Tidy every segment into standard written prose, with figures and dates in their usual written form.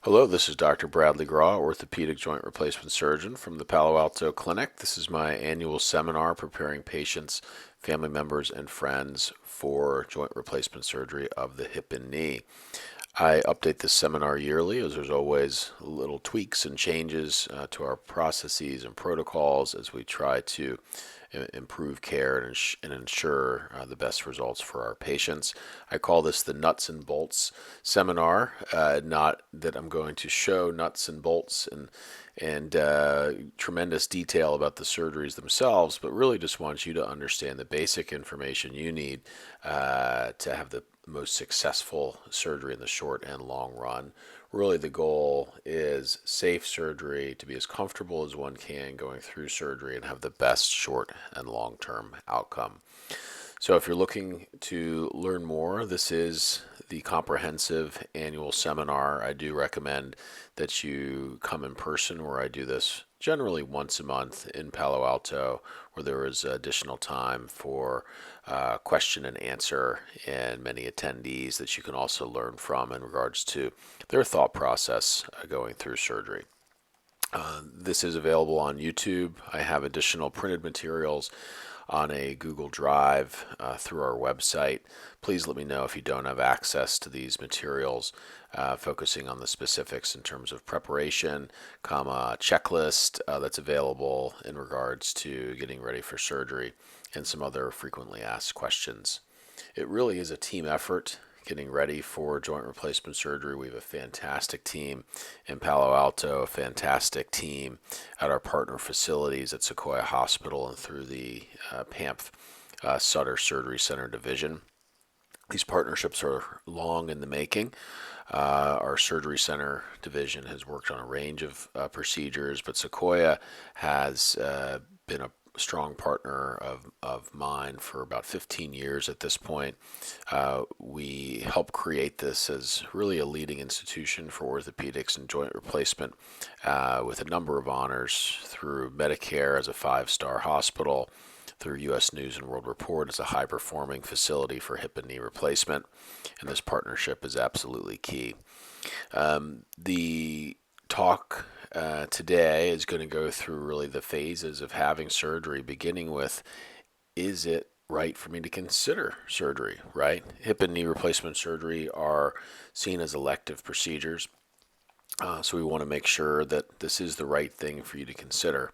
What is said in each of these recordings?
Hello, this is Dr. Bradley Graw, orthopedic joint replacement surgeon from the Palo Alto Clinic. This is my annual seminar preparing patients, family members, and friends for joint replacement surgery of the hip and knee. I update this seminar yearly as there's always little tweaks and changes to our processes and protocols as we try to improve care and ensure the best results for our patients. I call this the nuts and bolts seminar, not that I'm going to show nuts and bolts and tremendous detail about the surgeries themselves, but really just want you to understand the basic information you need to have the most successful surgery in the short and long run. Really, the goal is safe surgery, to be as comfortable as one can going through surgery and have the best short and long term outcome. So, if you're looking to learn more, this is the comprehensive annual seminar. I do recommend that you come in person, where I do this generally once a month in Palo Alto, where there is additional time for question and answer and many attendees that you can also learn from in regards to their thought process going through surgery. This is available on YouTube. I have additional printed materials on a Google Drive through our website. Please let me know if you don't have access to these materials, focusing on the specifics in terms of preparation, checklist that's available in regards to getting ready for surgery, and some other frequently asked questions. It really is a team effort getting ready for joint replacement surgery. We have a fantastic team in Palo Alto, a fantastic team at our partner facilities at Sequoia Hospital and through the PAMF Sutter Surgery Center Division. These partnerships are long in the making. Our surgery center division has worked on a range of procedures, but Sequoia has been a strong partner of mine for about 15 years at this point. We helped create this as really a leading institution for orthopedics and joint replacement with a number of honors through Medicare as a five-star hospital, through U.S. News and World Report as a high-performing facility for hip and knee replacement, and this partnership is absolutely key. The talk today is going to go through really the phases of having surgery, beginning with, is it right for me to consider surgery, right? Hip and knee replacement surgery are seen as elective procedures. So we want to make sure that this is the right thing for you to consider.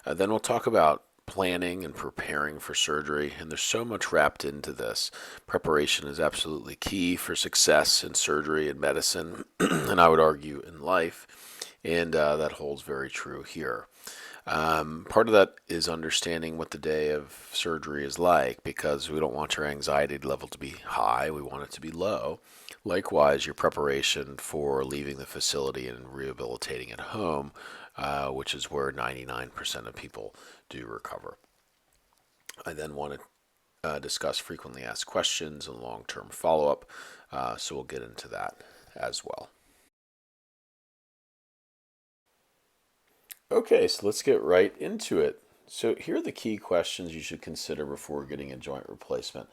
Then we'll talk about planning and preparing for surgery, and there's so much wrapped into this. Preparation is absolutely key for success in surgery and medicine, and I would argue in life, and that holds very true here. Part of that is understanding what the day of surgery is like, because we don't want your anxiety level to be high, we want it to be low. Likewise, your preparation for leaving the facility and rehabilitating at home, which is where 99% of people do recover. I then want to discuss frequently asked questions and long term follow up, so we'll get into that as well. Okay, so let's get right into it. So, here are the key questions you should consider before getting a joint replacement.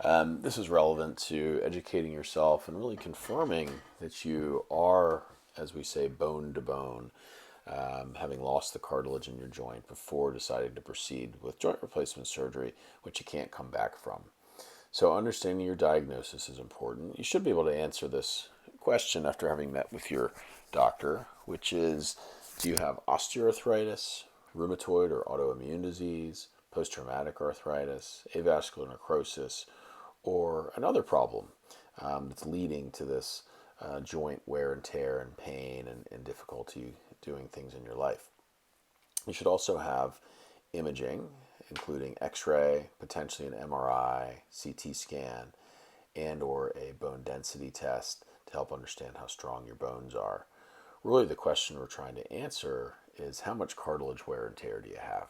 This is relevant to educating yourself and really confirming that you are, as we say, bone to bone, having lost the cartilage in your joint before deciding to proceed with joint replacement surgery, which you can't come back from. So, understanding your diagnosis is important. You should be able to answer this question after having met with your doctor, which is, do you have osteoarthritis, rheumatoid or autoimmune disease, post traumatic arthritis, avascular necrosis, or another problem that's leading to this joint wear and tear and pain and difficulty doing things in your life? You should also have imaging, including x-ray, potentially an MRI, CT scan, and or a bone density test to help understand how strong your bones are. Really, the question we're trying to answer is, how much cartilage wear and tear do you have?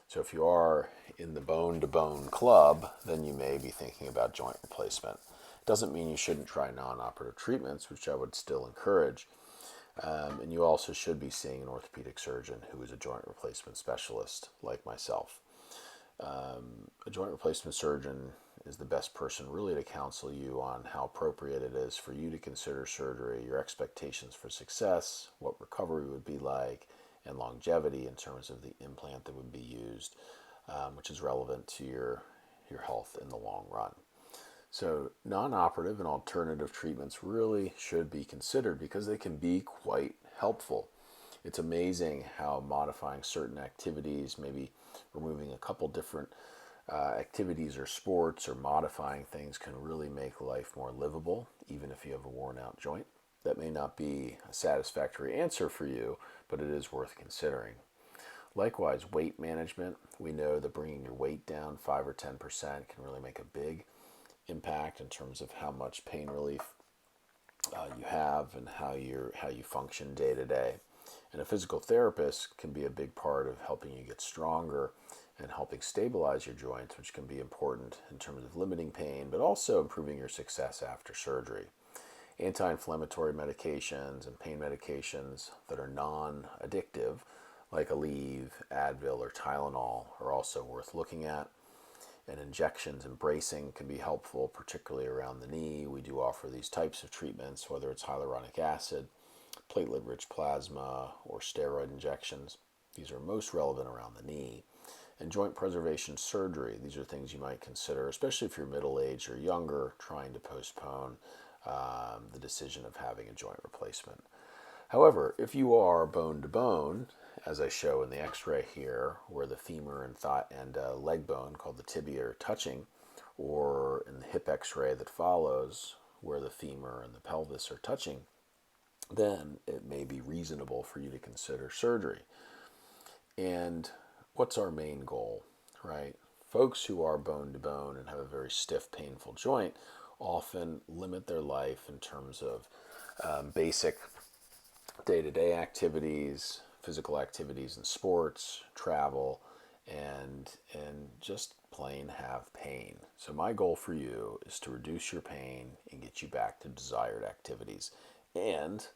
So if you are in the bone-to-bone club, then you may be thinking about joint replacement. Doesn't mean you shouldn't try non-operative treatments, which I would still encourage. And you also should be seeing an orthopedic surgeon who is a joint replacement specialist like myself. A joint replacement surgeon is the best person really to counsel you on how appropriate it is for you to consider surgery, your expectations for success, what recovery would be like, and longevity in terms of the implant that would be used, which is relevant to your health in the long run. So non-operative and alternative treatments really should be considered because they can be quite helpful. It's amazing how modifying certain activities, maybe removing a couple different activities or sports or modifying things, can really make life more livable, even if you have a worn out joint. That may not be a satisfactory answer for you, but it is worth considering. Likewise, weight management. We know that bringing your weight down 5 or 10% can really make a big impact in terms of how much pain relief you have and how you function day to day. And a physical therapist can be a big part of helping you get stronger and helping stabilize your joints, which can be important in terms of limiting pain, but also improving your success after surgery. Anti-inflammatory medications and pain medications that are non-addictive, like Aleve, Advil, or Tylenol, are also worth looking at. And injections and bracing can be helpful, particularly around the knee. We do offer these types of treatments, whether it's hyaluronic acid, platelet-rich plasma, or steroid injections. These are most relevant around the knee. And joint preservation surgery, these are things you might consider, especially if you're middle-aged or younger, trying to postpone the decision of having a joint replacement. However, if you are bone to bone, as I show in the x-ray here, where the femur and thigh and leg bone called the tibia are touching, or in the hip x-ray that follows, where the femur and the pelvis are touching, then it may be reasonable for you to consider surgery. And what's our main goal, right? Folks who are bone to bone and have a very stiff, painful joint often limit their life in terms of basic day-to-day activities, physical activities and sports, travel, and just plain have pain. So my goal for you is to reduce your pain and get you back to desired activities. And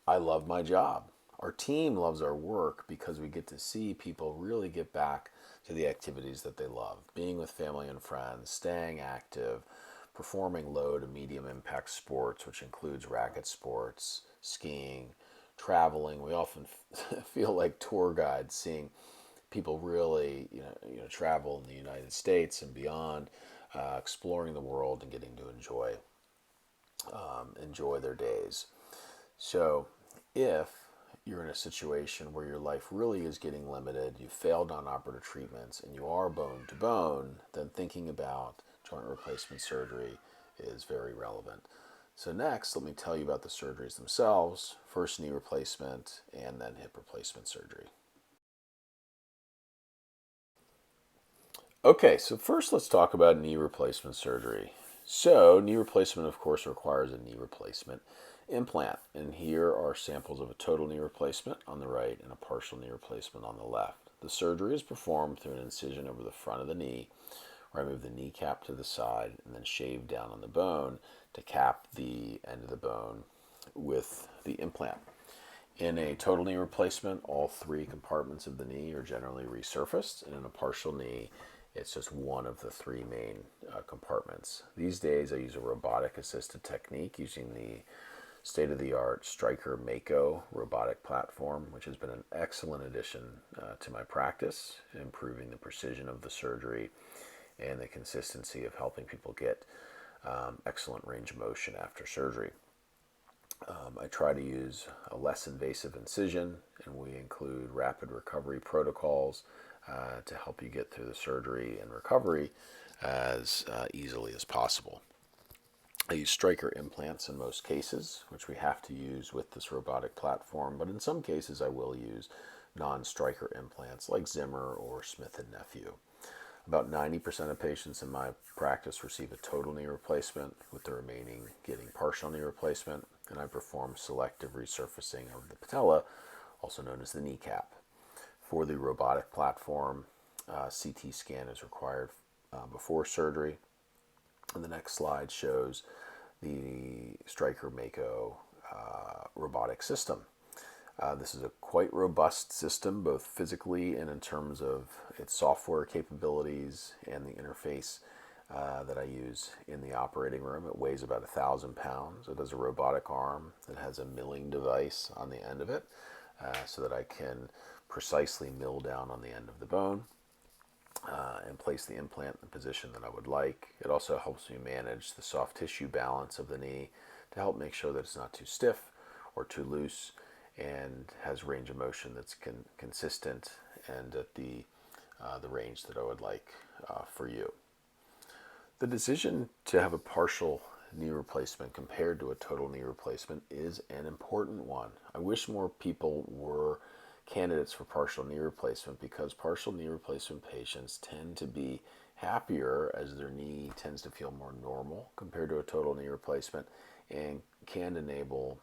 I love my job. Our team loves our work because we get to see people really get back to the activities that they love. Being with family and friends, staying active, performing low to medium impact sports, which includes racket sports, skiing, traveling. We often feel like tour guides, seeing people really travel in the United States and beyond, exploring the world and getting to enjoy their days. So if you're in a situation where your life really is getting limited, you failed on operative treatments, and you are bone to bone, then thinking about joint replacement surgery is very relevant. So next, let me tell you about the surgeries themselves. First, knee replacement, and then hip replacement surgery. Okay, so first let's talk about knee replacement surgery. So knee replacement, of course, requires a knee replacement implant. And here are samples of a total knee replacement on the right and a partial knee replacement on the left. The surgery is performed through an incision over the front of the knee, where I move the kneecap to the side and then shave down on the bone to cap the end of the bone with the implant. In a total knee replacement, all three compartments of the knee are generally resurfaced, and in a partial knee, it's just one of the three main compartments. These days, I use a robotic assisted technique using the state-of-the-art Stryker Mako robotic platform, which has been an excellent addition to my practice, improving the precision of the surgery and the consistency of helping people get excellent range of motion after surgery. I try to use a less invasive incision, and we include rapid recovery protocols to help you get through the surgery and recovery as easily as possible. I use Stryker implants in most cases, which we have to use with this robotic platform, but in some cases I will use non-Stryker implants like Zimmer or Smith & Nephew. About 90% of patients in my practice receive a total knee replacement, with the remaining getting partial knee replacement, and I perform selective resurfacing of the patella, also known as the kneecap. For the robotic platform, CT scan is required before surgery. And the next slide shows the Stryker Mako robotic system. This is a quite robust system, both physically and in terms of its software capabilities and the interface that I use in the operating room. It weighs about 1,000 pounds. It has a robotic arm that has a milling device on the end of it, so that I can precisely mill down on the end of the bone and place the implant in the position that I would like. It also helps me manage the soft tissue balance of the knee to help make sure that it's not too stiff or too loose, and has range of motion that's consistent and at the range that I would like for you. The decision to have a partial knee replacement compared to a total knee replacement is an important one. I wish more people were candidates for partial knee replacement, because partial knee replacement patients tend to be happier as their knee tends to feel more normal compared to a total knee replacement, and can enable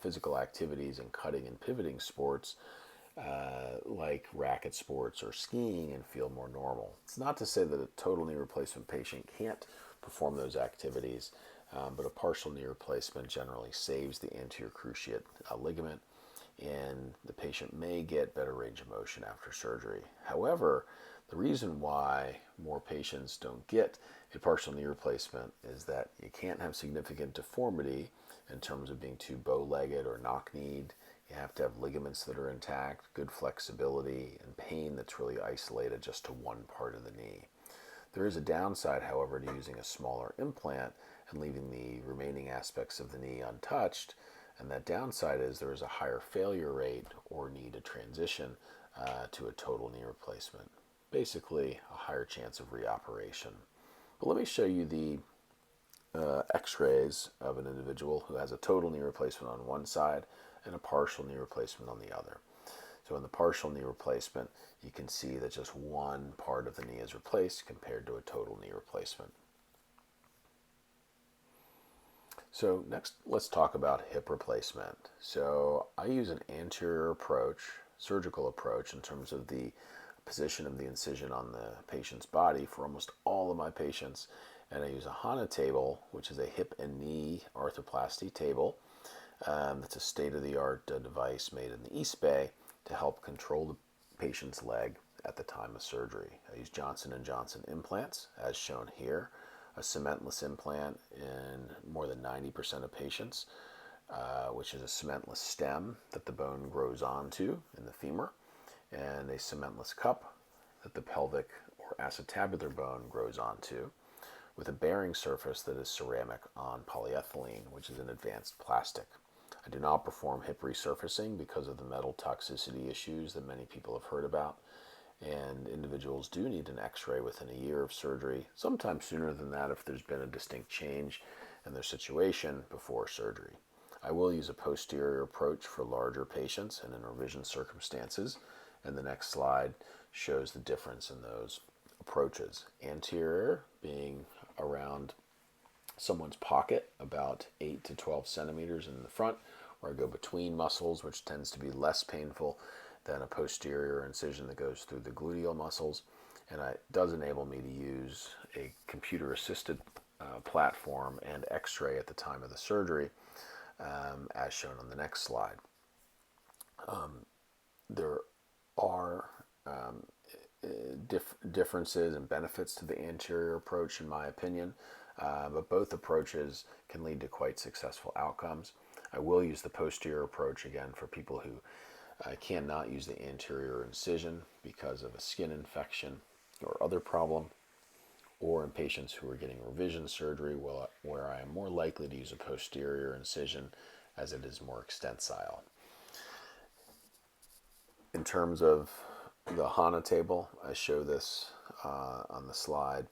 physical activities and cutting and pivoting sports like racket sports or skiing and feel more normal. It's not to say that a total knee replacement patient can't perform those activities, but a partial knee replacement generally saves the anterior cruciate ligament, and the patient may get better range of motion after surgery. However, the reason why more patients don't get a partial knee replacement is that you can't have significant deformity in terms of being too bow-legged or knock-kneed. You have to have ligaments that are intact, good flexibility, and pain that's really isolated just to one part of the knee. There is a downside, however, to using a smaller implant and leaving the remaining aspects of the knee untouched, and that downside is there is a higher failure rate or need to transition to a total knee replacement. Basically, a higher chance of reoperation. But let me show you the x-rays of an individual who has a total knee replacement on one side and a partial knee replacement on the other. So in the partial knee replacement, you can see that just one part of the knee is replaced compared to a total knee replacement. So next, let's talk about hip replacement. So I use an anterior approach, surgical approach, in terms of the position of the incision on the patient's body for almost all of my patients. And I use a HANA table, which is a hip and knee arthroplasty table. That's a state-of-the-art device made in the East Bay to help control the patient's leg at the time of surgery. I use Johnson & Johnson implants, as shown here, a cementless implant in more than 90% of patients, which is a cementless stem that the bone grows onto in the femur, and a cementless cup that the pelvic or acetabular bone grows onto, with a bearing surface that is ceramic on polyethylene, which is an advanced plastic. I do not perform hip resurfacing because of the metal toxicity issues that many people have heard about, and individuals do need an x-ray within a year of surgery, sometimes sooner than that if there's been a distinct change in their situation before surgery. I will use a posterior approach for larger patients and in revision circumstances, and the next slide shows the difference in those approaches. Anterior being around someone's pocket, about 8 to 12 centimeters in the front, where I go between muscles, which tends to be less painful than a posterior incision that goes through the gluteal muscles, and it does enable me to use a computer-assisted platform and x-ray at the time of the surgery, as shown on the next slide. There are differences and benefits to the anterior approach, in my opinion, but both approaches can lead to quite successful outcomes. I will use the posterior approach again for people who cannot use the anterior incision because of a skin infection or other problem, or in patients who are getting revision surgery, where I am more likely to use a posterior incision as it is more extensile. In terms of the HANA table, I show this on the slide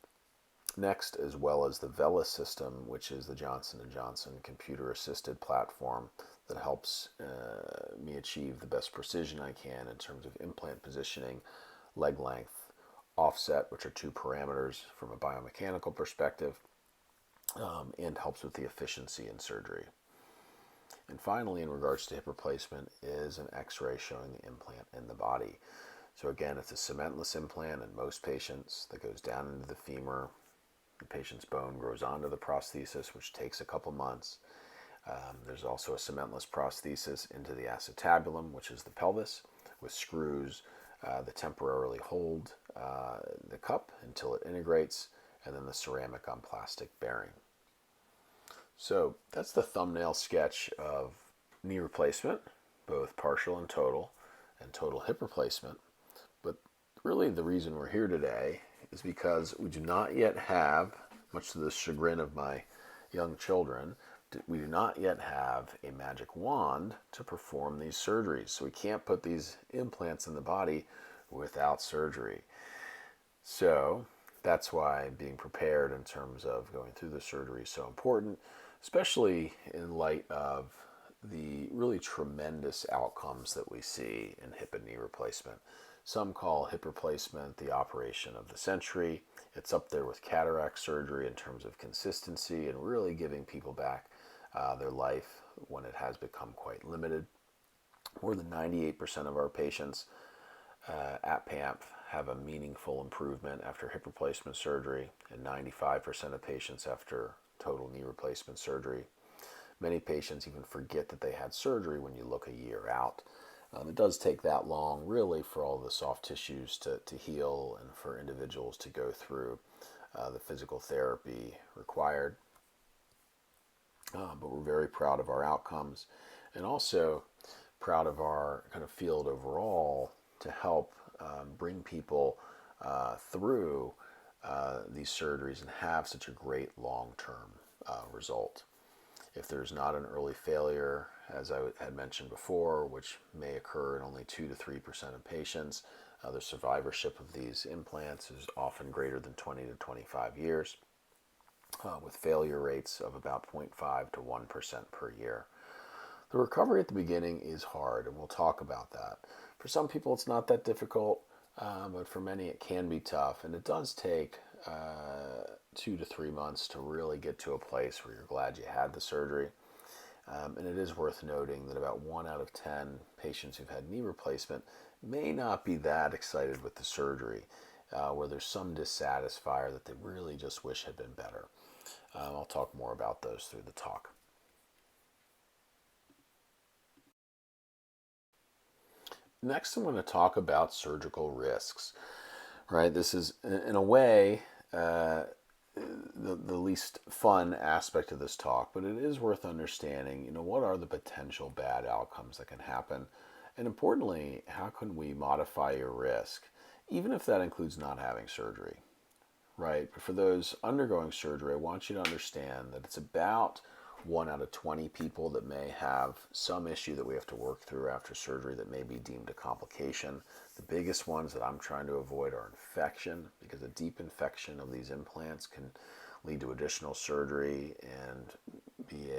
next, as well as the VELA system, which is the Johnson & Johnson computer-assisted platform that helps me achieve the best precision I can in terms of implant positioning, leg length, offset, which are two parameters from a biomechanical perspective, and helps with the efficiency in surgery. And finally, in regards to hip replacement, is an x-ray showing the implant in the body. So again, it's a cementless implant in most patients that goes down into the femur. The patient's bone grows onto the prosthesis, which takes a couple months. There's also a cementless prosthesis into the acetabulum, which is the pelvis, with screws that temporarily hold the cup until it integrates, and then the ceramic on plastic bearing. So that's the thumbnail sketch of knee replacement, both partial and total hip replacement. But really the reason we're here today is because we do not yet have, much to the chagrin of my young children, we do not yet have a magic wand to perform these surgeries. So we can't put these implants in the body without surgery. So that's why being prepared in terms of going through the surgery is so important, especially in light of the really tremendous outcomes that we see in hip and knee replacement. Some call hip replacement the operation of the century. It's up there with cataract surgery in terms of consistency and really giving people back their life when it has become quite limited. More than 98% of our patients at PAMP have a meaningful improvement after hip replacement surgery, and 95% of patients after total knee replacement surgery. Many patients even forget that they had surgery when you look a year out. It does take that long, really, for all the soft tissues to heal and for individuals to go through the physical therapy required. But we're very proud of our outcomes and also proud of our kind of field overall to help bring people through these surgeries and have such a great long-term result. If there's not an early failure, as I had mentioned before, which may occur in only 2 to 3% of patients, the survivorship of these implants is often greater than 20 to 25 years, with failure rates of about 0.5 to 1% per year. The recovery at the beginning is hard, and we'll talk about that. For some people, it's not that difficult, but for many, it can be tough, and it does take 2 to 3 months to really get to a place where you're glad you had the surgery. And it is worth noting that about 1 out of 10 patients who've had knee replacement may not be that excited with the surgery, where there's some dissatisfier that they really just wish had been better. I'll talk more about those through the talk. Next, I'm going to talk about surgical risks. Right, this is in a way the least fun aspect of this talk, but it is worth understanding. What are the potential bad outcomes that can happen, and importantly, how can we modify your risk, even if that includes not having surgery. Right, but for those undergoing surgery, I want you to understand that it's about 1 out of 20 people that may have some issue that we have to work through after surgery that may be deemed a complication. The biggest ones that I'm trying to avoid are infection, because a deep infection of these implants can lead to additional surgery and be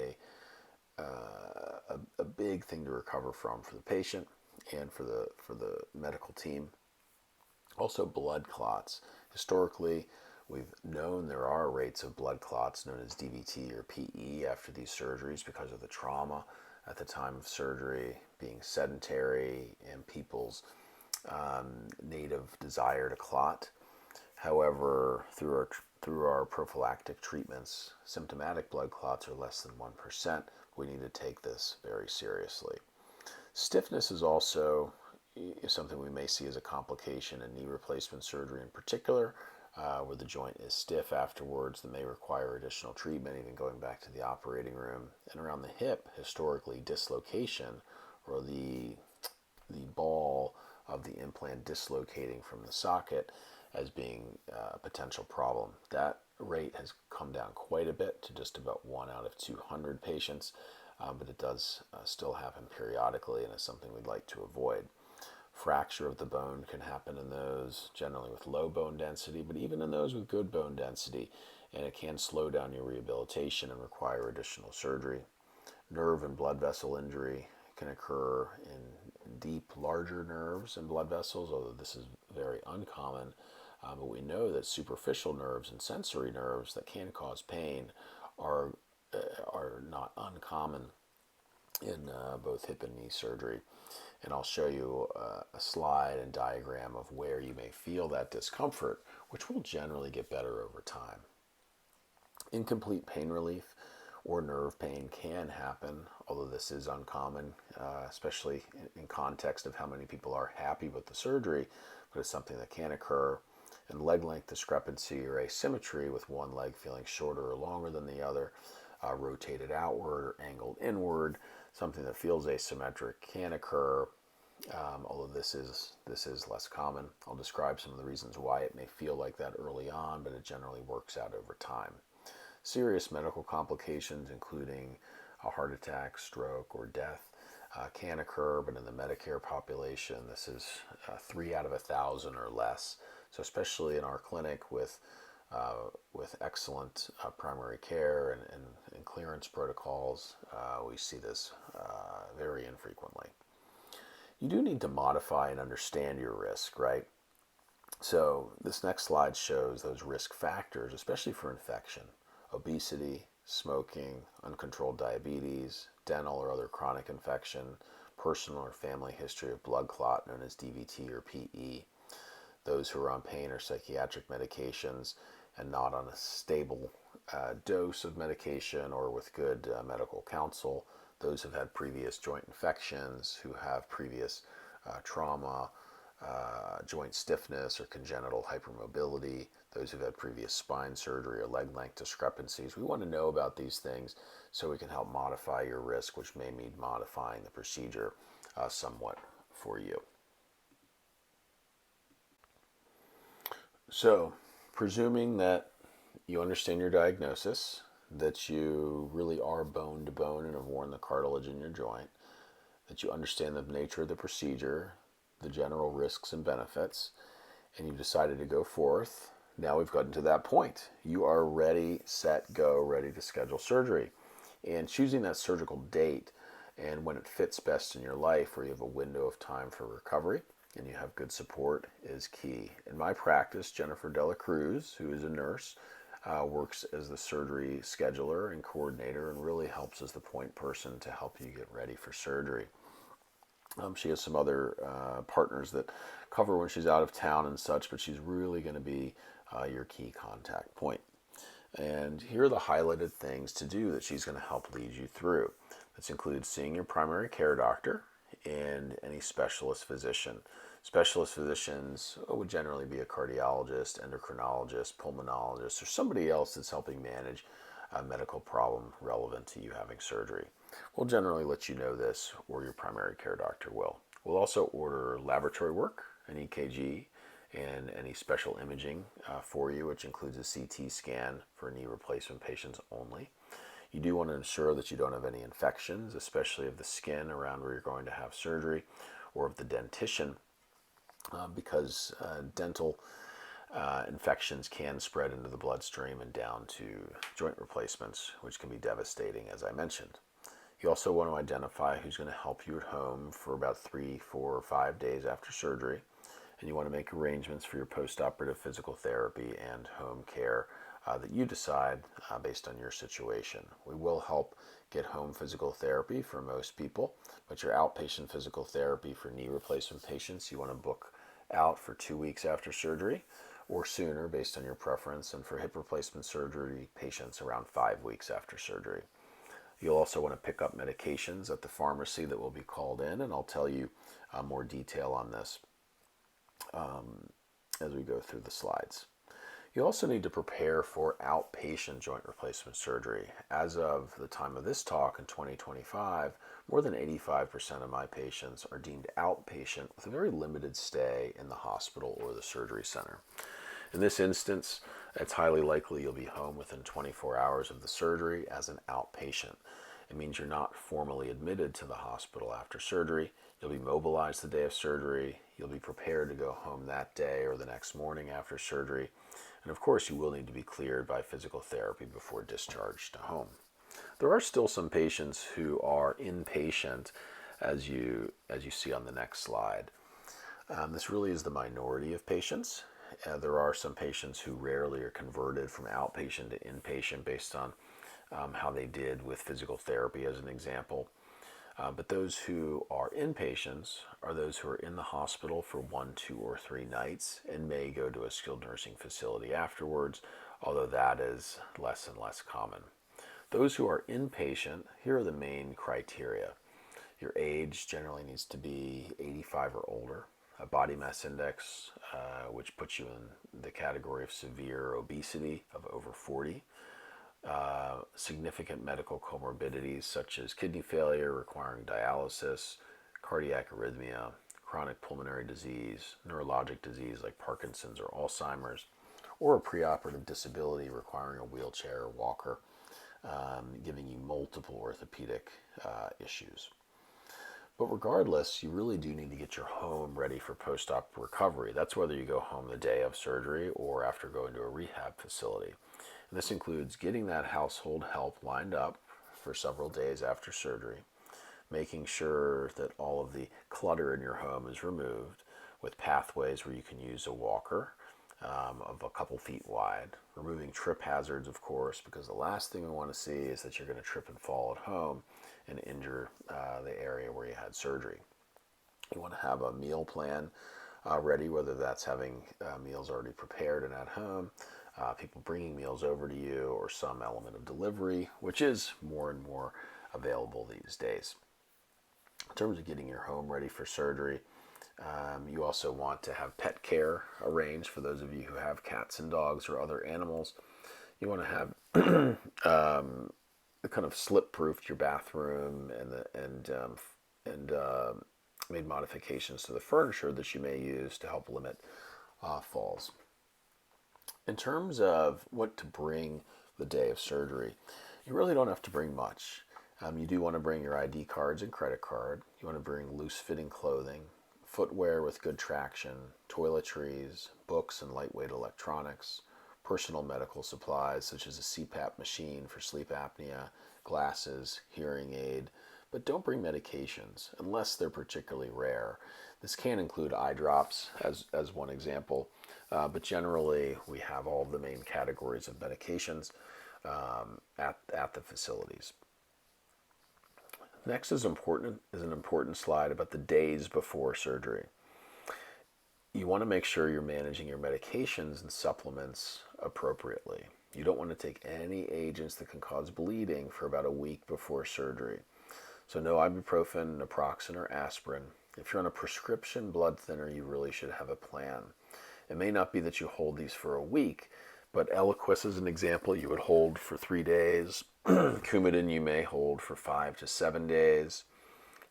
a big thing to recover from for the patient and for the medical team. Also, blood clots. Historically, we've known there are rates of blood clots known as DVT or PE after these surgeries because of the trauma at the time of surgery, being sedentary, and people's native desire to clot. However, through our prophylactic treatments, symptomatic blood clots are less than 1%. We need to take this very seriously. Stiffness is also something we may see as a complication in knee replacement surgery in particular, where the joint is stiff afterwards that may require additional treatment, even going back to the operating room. And around the hip, historically, dislocation, or the ball of the implant dislocating from the socket as being a potential problem. That rate has come down quite a bit to just about 1 out of 200 patients, but it does still happen periodically and is something we'd like to avoid. Fracture of the bone can happen in those generally with low bone density, but even in those with good bone density, and it can slow down your rehabilitation and require additional surgery. Nerve and blood vessel injury can occur in deep, larger nerves and blood vessels, although this is very uncommon. But we know that superficial nerves and sensory nerves that can cause pain are not uncommon in both hip and knee surgery. And I'll show you a slide and diagram of where you may feel that discomfort, which will generally get better over time. Incomplete pain relief or nerve pain can happen, although this is uncommon, especially in context of how many people are happy with the surgery, but it's something that can occur. And leg length discrepancy or asymmetry, with one leg feeling shorter or longer than the other, rotated outward or angled inward, something that feels asymmetric can occur, although this is less common. I'll describe some of the reasons why it may feel like that early on, but it generally works out over time. Serious medical complications, including a heart attack, stroke, or death, can occur, but in the Medicare population, this is 3 out of 1,000 or less. So especially in our clinic with excellent primary care and clearance protocols, we see this very infrequently. You do need to modify and understand your risk, right? So this next slide shows those risk factors, especially for infection: obesity, smoking, uncontrolled diabetes, dental or other chronic infection, personal or family history of blood clot known as DVT or PE, those who are on pain or psychiatric medications and not on a stable dose of medication or with good medical counsel, those who've had previous joint infections, who have previous trauma, joint stiffness or congenital hypermobility, those who've had previous spine surgery or leg length discrepancies. We want to know about these things so we can help modify your risk, which may mean modifying the procedure somewhat for you. So, presuming that you understand your diagnosis, that you really are bone to bone and have worn the cartilage in your joint, that you understand the nature of the procedure, the general risks and benefits, and you've decided to go forth, now we've gotten to that point. You are ready, set, go, ready to schedule surgery. And choosing that surgical date and when it fits best in your life, where you have a window of time for recovery and you have good support, is key. In my practice, Jennifer Dela Cruz, who is a nurse, works as the surgery scheduler and coordinator and really helps as the point person to help you get ready for surgery. She has some other partners that cover when she's out of town and such, but she's really going to be your key contact point. And here are the highlighted things to do that she's going to help lead you through. This includes seeing your primary care doctor and any specialist physician. Specialist physicians would generally be a cardiologist, endocrinologist, pulmonologist, or somebody else that's helping manage a medical problem relevant to you having surgery. We'll generally let you know this, or your primary care doctor will. We'll also order laboratory work, an EKG, and any special imaging for you, which includes a CT scan for knee replacement patients only. You do want to ensure that you don't have any infections, especially of the skin around where you're going to have surgery, or of the dentition, because dental infections can spread into the bloodstream and down to joint replacements, which can be devastating, as I mentioned. You also want to identify who's going to help you at home for about 3, 4, or 5 days after surgery. And you want to make arrangements for your post-operative physical therapy and home care that you decide based on your situation. We will help get home physical therapy for most people, but your outpatient physical therapy for knee replacement patients, you want to book out for 2 weeks after surgery or sooner based on your preference, and for hip replacement surgery patients around 5 weeks after surgery. You'll also want to pick up medications at the pharmacy that will be called in, and I'll tell you more detail on this as we go through the slides. You also need to prepare for outpatient joint replacement surgery. As of the time of this talk in 2025, more than 85% of my patients are deemed outpatient with a very limited stay in the hospital or the surgery center. In this instance, it's highly likely you'll be home within 24 hours of the surgery as an outpatient. It means you're not formally admitted to the hospital after surgery. You'll be mobilized the day of surgery. You'll be prepared to go home that day or the next morning after surgery. And of course, you will need to be cleared by physical therapy before discharge to home. There are still some patients who are inpatient, as you see on the next slide. This really is the minority of patients. There are some patients who rarely are converted from outpatient to inpatient based on how they did with physical therapy, as an example. But those who are inpatients are those who are in the hospital for 1, 2, or 3 nights and may go to a skilled nursing facility afterwards, although that is less and less common. Those who are inpatient, here are the main criteria. Your age generally needs to be 85 or older. a body mass index, which puts you in the category of severe obesity of over 40, significant medical comorbidities such as kidney failure requiring dialysis, cardiac arrhythmia, chronic pulmonary disease, neurologic disease like Parkinson's or Alzheimer's, or a preoperative disability requiring a wheelchair or walker, giving you multiple orthopedic issues. But regardless, you really do need to get your home ready for post-op recovery. That's whether you go home the day of surgery or after going to a rehab facility. And this includes getting that household help lined up for several days after surgery, making sure that all of the clutter in your home is removed with pathways where you can use a walker of a couple feet wide, removing trip hazards, of course, because the last thing we want to see is that you're going to trip and fall at home and injure the area where you had surgery. You want to have a meal plan ready, whether that's having meals already prepared and at home, people bringing meals over to you, or some element of delivery, which is more and more available these days. In terms of getting your home ready for surgery, you also want to have pet care arranged for those of you who have cats and dogs or other animals. You want to have kind of slip-proofed your bathroom and made modifications to the furniture that you may use to help limit falls. In terms of what to bring the day of surgery, you really don't have to bring much. You do want to bring your ID cards and credit card. You want to bring loose-fitting clothing, footwear with good traction, toiletries, books and lightweight electronics, personal medical supplies such as a CPAP machine for sleep apnea, glasses, hearing aid, but don't bring medications unless they're particularly rare. This can include eye drops as one example, but generally we have all of the main categories of medications at the facilities. Next is an important slide about the days before surgery. You want to make sure you're managing your medications and supplements appropriately. You don't want to take any agents that can cause bleeding for about a week before surgery. So no ibuprofen, naproxen, or aspirin. If you're on a prescription blood thinner, you really should have a plan. It may not be that you hold these for a week, but Eliquis is an example you would hold for 3 days. Coumadin you may hold for 5 to 7 days.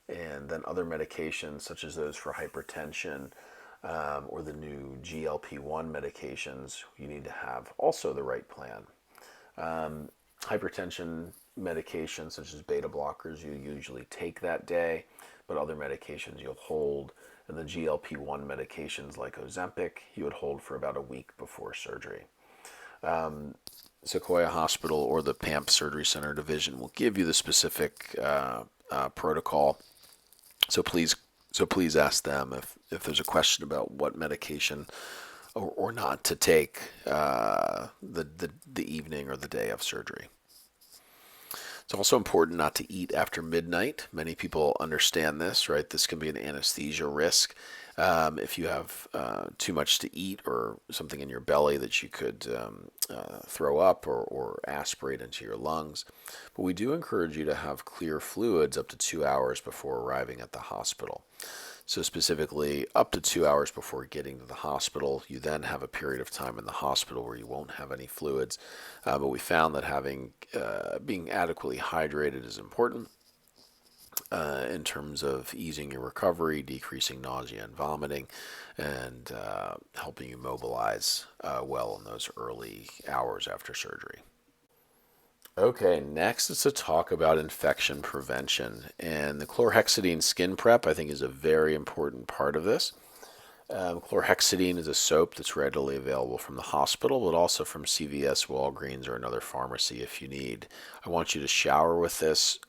And then other medications such as those for hypertension or the new GLP-1 medications, you need to have also the right plan. Hypertension medications such as beta blockers you usually take that day, but other medications you'll hold. And the GLP-1 medications like Ozempic you would hold for about a week before surgery. Sequoia Hospital or the PAMP Surgery Center Division will give you the specific protocol. So please ask them if there's a question about what medication or not to take the evening or the day of surgery. It's also important not to eat after midnight. Many people understand this, right? This can be an anesthesia risk. If you have too much to eat or something in your belly that you could throw up or aspirate into your lungs. But we do encourage you to have clear fluids up to 2 hours before arriving at the hospital. So specifically, up to 2 hours before getting to the hospital, you then have a period of time in the hospital where you won't have any fluids. But we found that being adequately hydrated is important in terms of easing your recovery, decreasing nausea and vomiting, and helping you mobilize well in those early hours after surgery. Okay, next is to talk about infection prevention. And the chlorhexidine skin prep, I think, is a very important part of this. Chlorhexidine is a soap that's readily available from the hospital, but also from CVS, Walgreens, or another pharmacy if you need. I want you to shower with this,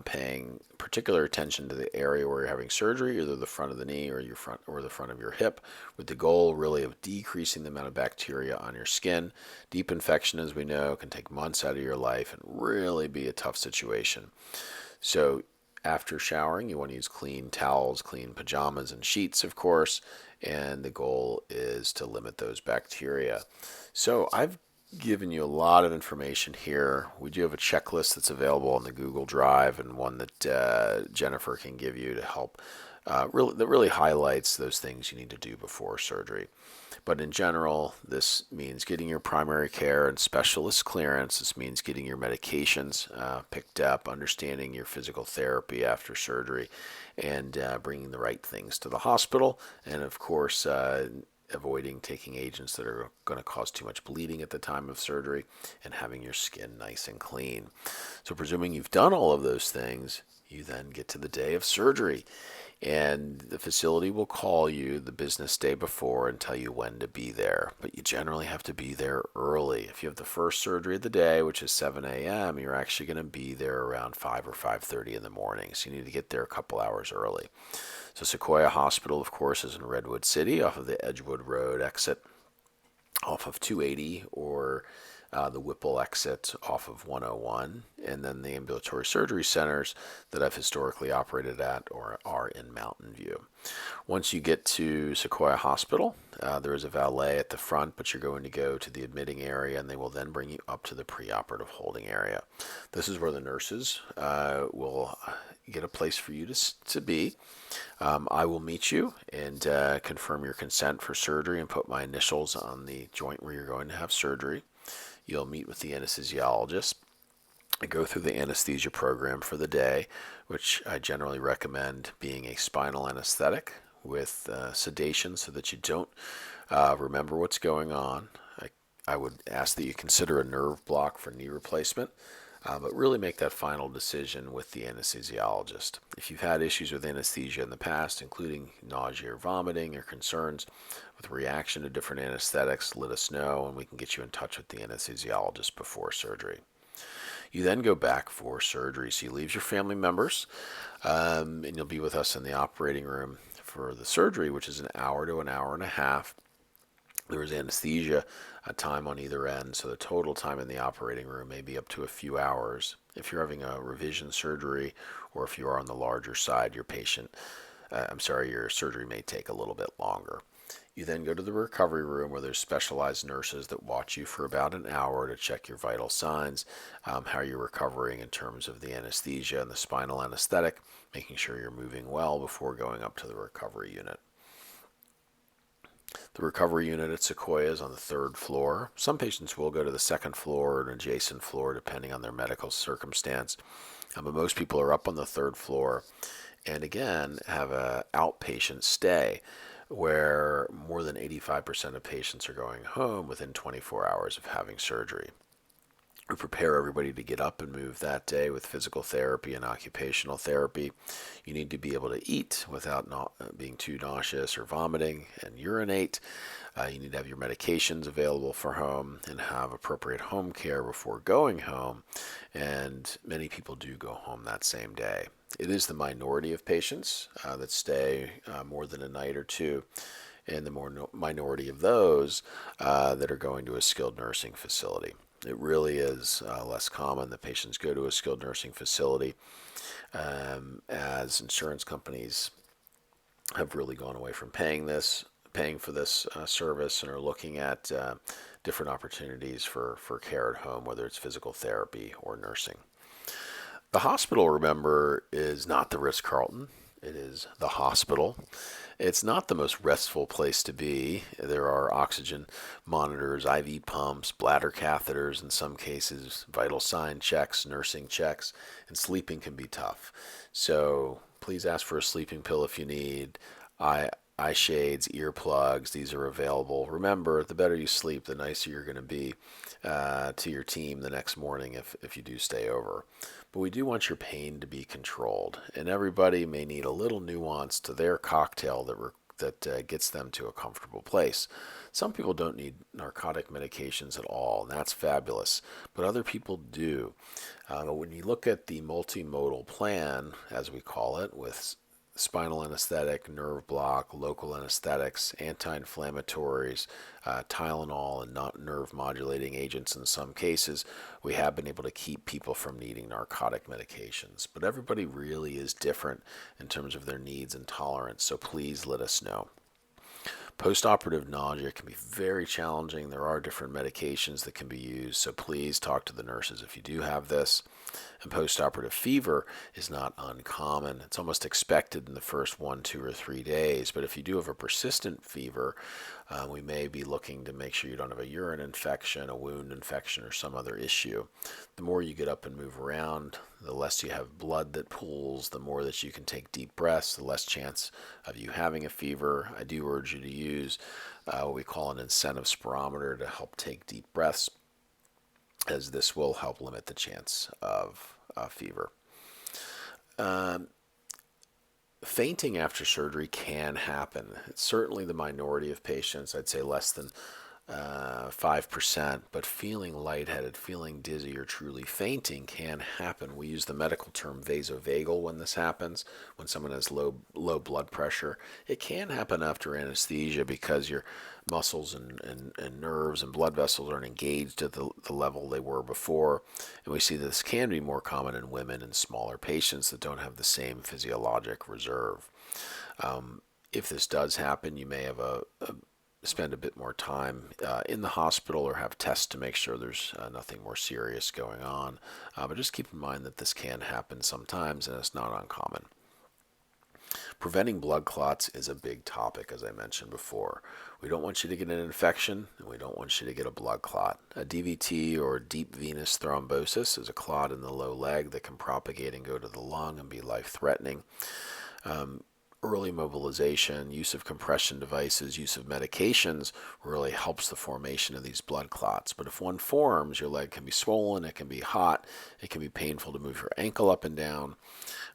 paying particular attention to the area where you're having surgery, either the front of the knee or the front of your hip, with the goal really of decreasing the amount of bacteria on your skin. Deep infection, as we know, can take months out of your life and really be a tough situation. So after showering, you want to use clean towels, clean pajamas, and sheets, of course, and the goal is to limit those bacteria. So I've given you a lot of information here. We do have a checklist that's available on the Google Drive and one that Jennifer can give you to help that really highlights those things you need to do before surgery. But in general, this means getting your primary care and specialist clearance. This means getting your medications picked up, understanding your physical therapy after surgery, and bringing the right things to the hospital. And of course, avoiding taking agents that are going to cause too much bleeding at the time of surgery, and having your skin nice and clean. So, presuming you've done all of those things, you then get to the day of surgery. And the facility will call you the business day before and tell you when to be there. But you generally have to be there early. If you have the first surgery of the day, which is 7 a.m., you're actually going to be there around 5 or 5:30 in the morning. So you need to get there a couple hours early. So Sequoia Hospital, of course, is in Redwood City off of the Edgewood Road exit off of 280, or the Whipple exit off of 101, and then the ambulatory surgery centers that I've historically operated at or are in Mountain View. Once you get to Sequoia Hospital, there is a valet at the front, but you're going to go to the admitting area, and they will then bring you up to the preoperative holding area. This is where the nurses will get a place for you to be. I will meet you and confirm your consent for surgery and put my initials on the joint where you're going to have surgery. You'll meet with the anesthesiologist and go through the anesthesia program for the day, which I generally recommend being a spinal anesthetic with sedation so that you don't remember what's going on. I would ask that you consider a nerve block for knee replacement. But really make that final decision with the anesthesiologist. If you've had issues with anesthesia in the past, including nausea or vomiting or concerns with reaction to different anesthetics, let us know and we can get you in touch with the anesthesiologist before surgery. You then go back for surgery. So you leave your family members and you'll be with us in the operating room for the surgery, which is an hour to an hour and a half. There is anesthesia time on either end, so the total time in the operating room may be up to a few hours. If you're having a revision surgery, or if you are on the larger side, your surgery may take a little bit longer. You then go to the recovery room where there's specialized nurses that watch you for about an hour to check your vital signs, how you're recovering in terms of the anesthesia and the spinal anesthetic, making sure you're moving well before going up to the recovery unit. The recovery unit at Sequoia is on the third floor. Some patients will go to the second floor or an adjacent floor depending on their medical circumstance, but most people are up on the third floor and again have an outpatient stay where more than 85% of patients are going home within 24 hours of having surgery. We prepare everybody to get up and move that day with physical therapy and occupational therapy. You need to be able to eat without not being too nauseous or vomiting and urinate. You need to have your medications available for home and have appropriate home care before going home. And many people do go home that same day. It is the minority of patients that stay more than a night or two, and the minority of those that are going to a skilled nursing facility. It really is less common that patients go to a skilled nursing facility as insurance companies have really gone away from paying for this service and are looking at different opportunities for care at home, whether it's physical therapy or nursing. The hospital, remember, is not the Ritz-Carlton. It is the hospital. It's not the most restful place to be. There are oxygen monitors, IV pumps, bladder catheters in some cases, vital sign checks, nursing checks, and sleeping can be tough. So please ask for a sleeping pill if you need. Eye shades, earplugs, these are available. Remember, the better you sleep, the nicer you're going to be to your team the next morning if you do stay over. But we do want your pain to be controlled, and everybody may need a little nuance to their cocktail that gets them to a comfortable place. Some people don't need narcotic medications at all, and that's fabulous, but other people do. When you look at the multimodal plan, as we call it, with spinal anesthetic, nerve block, local anesthetics, anti-inflammatories, Tylenol, and not nerve modulating agents in some cases, we have been able to keep people from needing narcotic medications. But everybody really is different in terms of their needs and tolerance, so please let us know. Post-operative nausea can be very challenging. There are different medications that can be used, so please talk to the nurses if you do have this. And post-operative fever is not uncommon. It's almost expected in the first 1, 2, or 3 days. But if you do have a persistent fever, we may be looking to make sure you don't have a urine infection, a wound infection, or some other issue. The more you get up and move around, the less you have blood that pools, the more that you can take deep breaths, the less chance of you having a fever. I do urge you to use what we call an incentive spirometer to help take deep breaths, as this will help limit the chance of fever. Fainting after surgery can happen. It's certainly the minority of patients. I'd say less than 5%, but feeling lightheaded, feeling dizzy, or truly fainting can happen. We use the medical term vasovagal when this happens, when someone has low blood pressure. It can happen after anesthesia because your muscles and nerves and blood vessels aren't engaged at the level they were before. And we see this can be more common in women and smaller patients that don't have the same physiologic reserve. If this does happen, you may have spend a bit more time in the hospital or have tests to make sure there's nothing more serious going on. But just keep in mind that this can happen sometimes and it's not uncommon. Preventing blood clots is a big topic, as I mentioned before. We don't want you to get an infection, and we don't want you to get a blood clot. A DVT, or deep venous thrombosis, is a clot in the low leg that can propagate and go to the lung and be life-threatening. Early mobilization, use of compression devices, use of medications really helps the formation of these blood clots. But if one forms, your leg can be swollen, it can be hot, it can be painful to move your ankle up and down.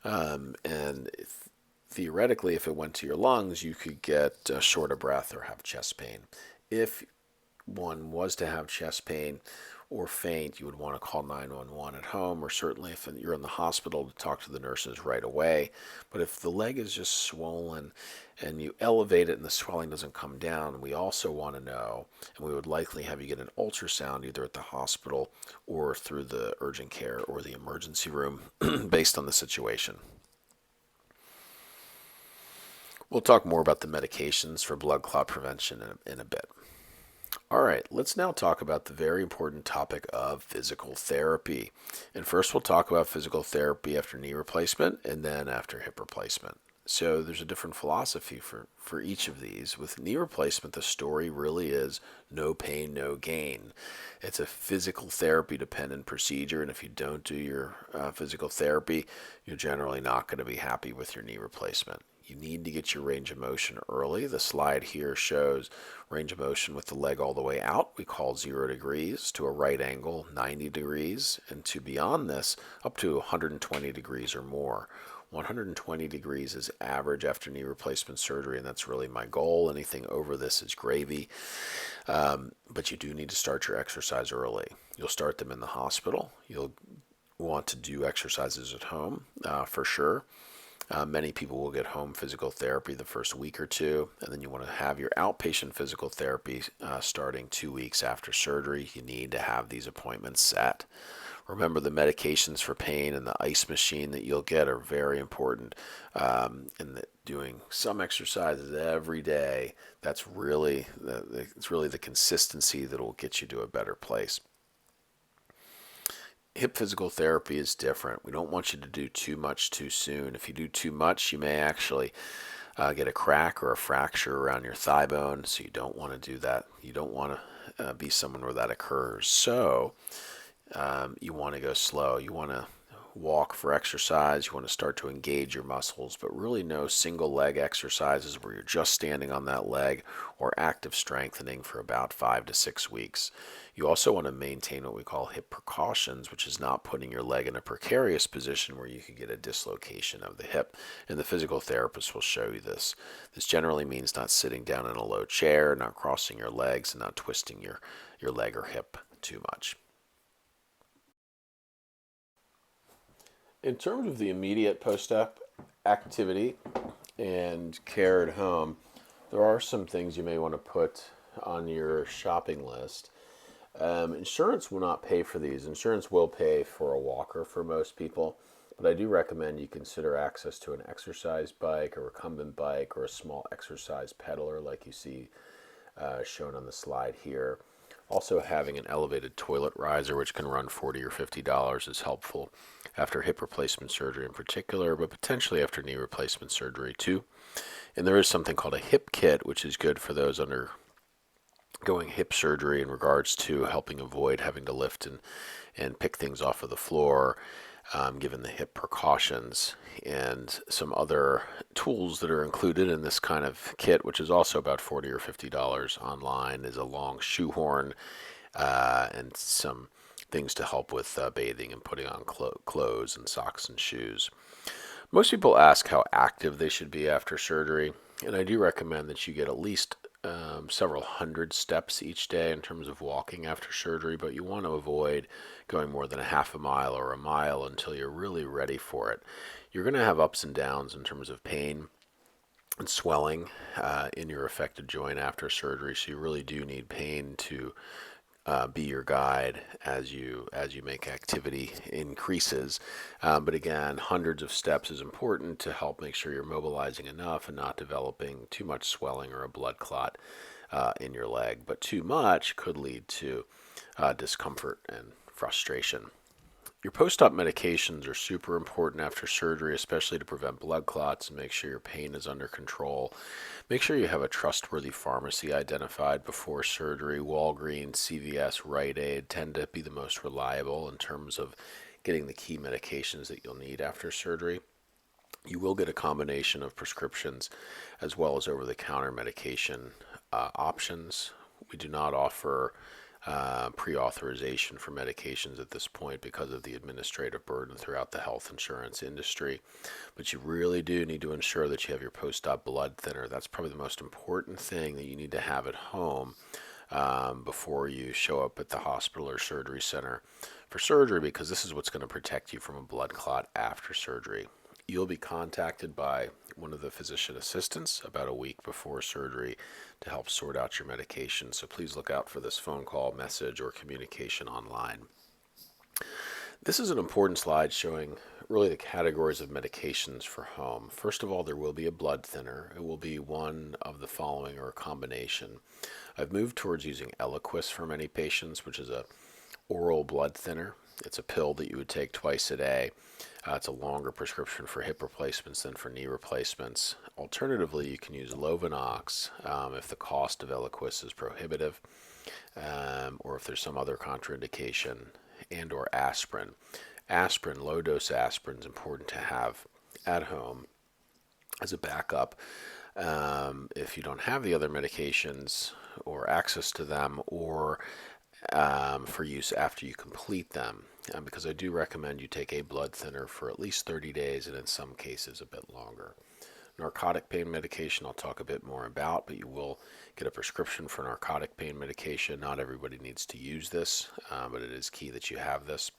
And theoretically, if it went to your lungs, you could get short of breath or have chest pain. If one was to have chest pain or faint, you would want to call 911 at home, or certainly if you're in the hospital, to talk to the nurses right away. But if the leg is just swollen and you elevate it and the swelling doesn't come down, we also want to know, and we would likely have you get an ultrasound either at the hospital or through the urgent care or the emergency room based on the situation. We'll talk more about the medications for blood clot prevention in a bit. All right, let's now talk about the very important topic of physical therapy. And first we'll talk about physical therapy after knee replacement and then after hip replacement. So there's a different philosophy for each of these. With knee replacement, the story really is no pain, no gain. It's a physical therapy dependent procedure, and if you don't do your physical therapy, you're generally not going to be happy with your knee replacement. You need to get your range of motion early. The slide here shows range of motion with the leg all the way out, we call 0 degrees, to a right angle, 90 degrees, and to beyond this, up to 120 degrees or more. 120 degrees is average after knee replacement surgery, and that's really my goal. Anything over this is gravy. But you do need to start your exercise early. You'll start them in the hospital. You'll want to do exercises at home for sure. Many people will get home physical therapy the first week or two, and then you want to have your outpatient physical therapy starting 2 weeks after surgery. You need to have these appointments set. Remember, the medications for pain and the ice machine that you'll get are very important. And doing some exercises every day, it's really the consistency that will get you to a better place. Hip physical therapy is different. We don't want you to do too much too soon. If you do too much, you may actually get a crack or a fracture around your thigh bone, so you don't want to do that. You don't want to be someone where that occurs. So you want to go slow. You want to walk for exercise. You want to start to engage your muscles, but really no single leg exercises where you're just standing on that leg, or active strengthening for about 5 to 6 weeks. You also want to maintain what we call hip precautions, which is not putting your leg in a precarious position where you could get a dislocation of the hip, and the physical therapist will show you this. This generally means not sitting down in a low chair, not crossing your legs, and not twisting your leg or hip too much. In terms of the immediate post-op activity and care at home, there are some things you may want to put on your shopping list. Insurance will not pay for these. Insurance will pay for a walker for most people, but I do recommend you consider access to an exercise bike, a recumbent bike, or a small exercise pedaler like you see shown on the slide here. Also, having an elevated toilet riser, which can run $40 or $50, is helpful after hip replacement surgery in particular, but potentially after knee replacement surgery too. And there is something called a hip kit, which is good for those undergoing hip surgery in regards to helping avoid having to lift and pick things off of the floor, given the hip precautions, and some other tools that are included in this kind of kit, which is also about $40 or $50 online, is a long shoehorn and some things to help with bathing and putting on clothes and socks and shoes. Most people ask how active they should be after surgery, and I do recommend that you get at least several hundred steps each day in terms of walking after surgery, but you want to avoid going more than a half a mile or a mile until you're really ready for it. You're going to have ups and downs in terms of pain and swelling in your affected joint after surgery, so you really do need pain to be your guide as you make activity increases. But again, hundreds of steps is important to help make sure you're mobilizing enough and not developing too much swelling or a blood clot in your leg. But too much could lead to discomfort and frustration. Your post-op medications are super important after surgery, especially to prevent blood clots and make sure your pain is under control. Make sure you have a trustworthy pharmacy identified before surgery. Walgreens, CVS, Rite Aid tend to be the most reliable in terms of getting the key medications that you'll need after surgery. You will get a combination of prescriptions as well as over-the-counter medication options. We do not offer pre-authorization for medications at this point because of the administrative burden throughout the health insurance industry. But you really do need to ensure that you have your post-op blood thinner. That's probably the most important thing that you need to have at home before you show up at the hospital or surgery center for surgery, because this is what's going to protect you from a blood clot after surgery. You'll be contacted by one of the physician assistants about a week before surgery to help sort out your medication. So please look out for this phone call, message, or communication online. This is an important slide showing really the categories of medications for home. First of all, there will be a blood thinner. It will be one of the following or a combination. I've moved towards using Eliquis for many patients, which is a oral blood thinner. It's a pill that you would take twice a day. It's a longer prescription for hip replacements than for knee replacements. Alternatively, you can use Lovenox if the cost of Eliquis is prohibitive, or if there's some other contraindication, and or aspirin. Aspirin, low-dose aspirin, is important to have at home as a backup if you don't have the other medications or access to them, or for use after you complete them, because I do recommend you take a blood thinner for at least 30 days and in some cases a bit longer. Narcotic pain medication I'll talk a bit more about, but you will get a prescription for narcotic pain medication. Not everybody needs to use this, but it is key that you have this.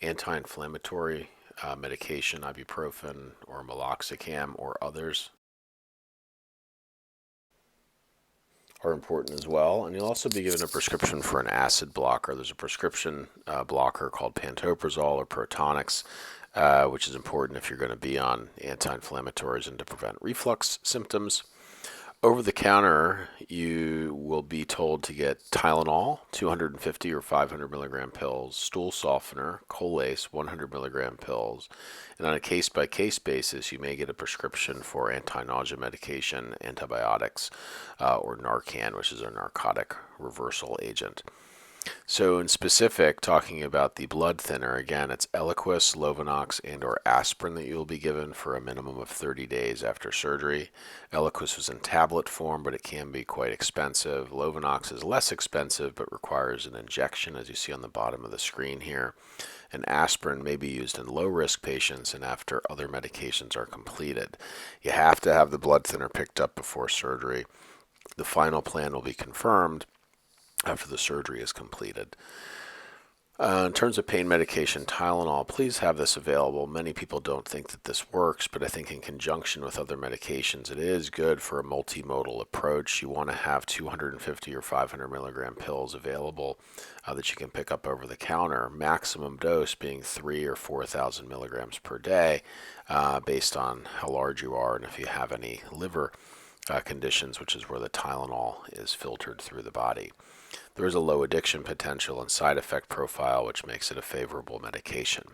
Anti-inflammatory medication, ibuprofen or meloxicam or others, are important as well. And you'll also be given a prescription for an acid blocker. There's a prescription blocker called pantoprazole or Protonix, which is important if you're going to be on anti-inflammatories and to prevent reflux symptoms. Over the counter, you will be told to get Tylenol, 250 or 500 milligram pills, stool softener, Colace, 100 milligram pills, and on a case-by-case basis, you may get a prescription for anti-nausea medication, antibiotics, or Narcan, which is a narcotic reversal agent. So in specific, talking about the blood thinner, again, it's Eliquis, Lovenox, and or aspirin that you'll be given for a minimum of 30 days after surgery. Eliquis is in tablet form, but it can be quite expensive. Lovenox is less expensive, but requires an injection, as you see on the bottom of the screen here. And aspirin may be used in low-risk patients and after other medications are completed. You have to have the blood thinner picked up before surgery. The final plan will be confirmed after the surgery is completed. In terms of pain medication, Tylenol, please have this available. Many people don't think that this works, but I think in conjunction with other medications, it is good for a multimodal approach. You want to have 250 or 500 milligram pills available that you can pick up over the counter, maximum dose being 3,000 or 4,000 milligrams per day, based on how large you are and if you have any liver conditions, which is where the Tylenol is filtered through the body. There is a low addiction potential and side effect profile, which makes it a favorable medication.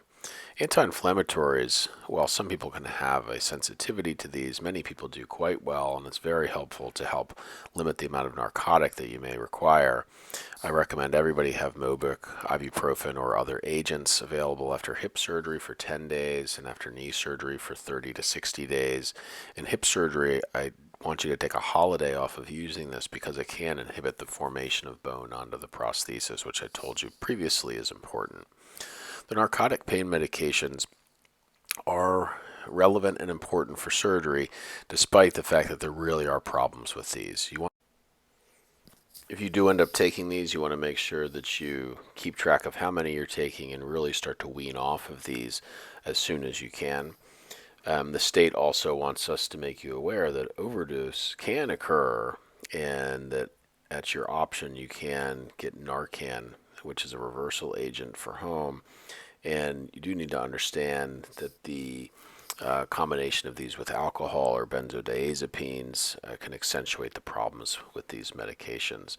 Anti-inflammatories, while some people can have a sensitivity to these, many people do quite well, and it's very helpful to help limit the amount of narcotic that you may require. I recommend everybody have Mobic, ibuprofen, or other agents available after hip surgery for 10 days and after knee surgery for 30 to 60 days. In hip surgery, I want you to take a holiday off of using this because it can inhibit the formation of bone onto the prosthesis, which I told you previously is important. The narcotic pain medications are relevant and important for surgery, despite the fact that there really are problems with these. If you do end up taking these, you want to make sure that you keep track of how many you're taking and really start to wean off of these as soon as you can. The state also wants us to make you aware that overdose can occur and that at your option you can get Narcan, which is a reversal agent for home. And you do need to understand that the combination of these with alcohol or benzodiazepines can accentuate the problems with these medications.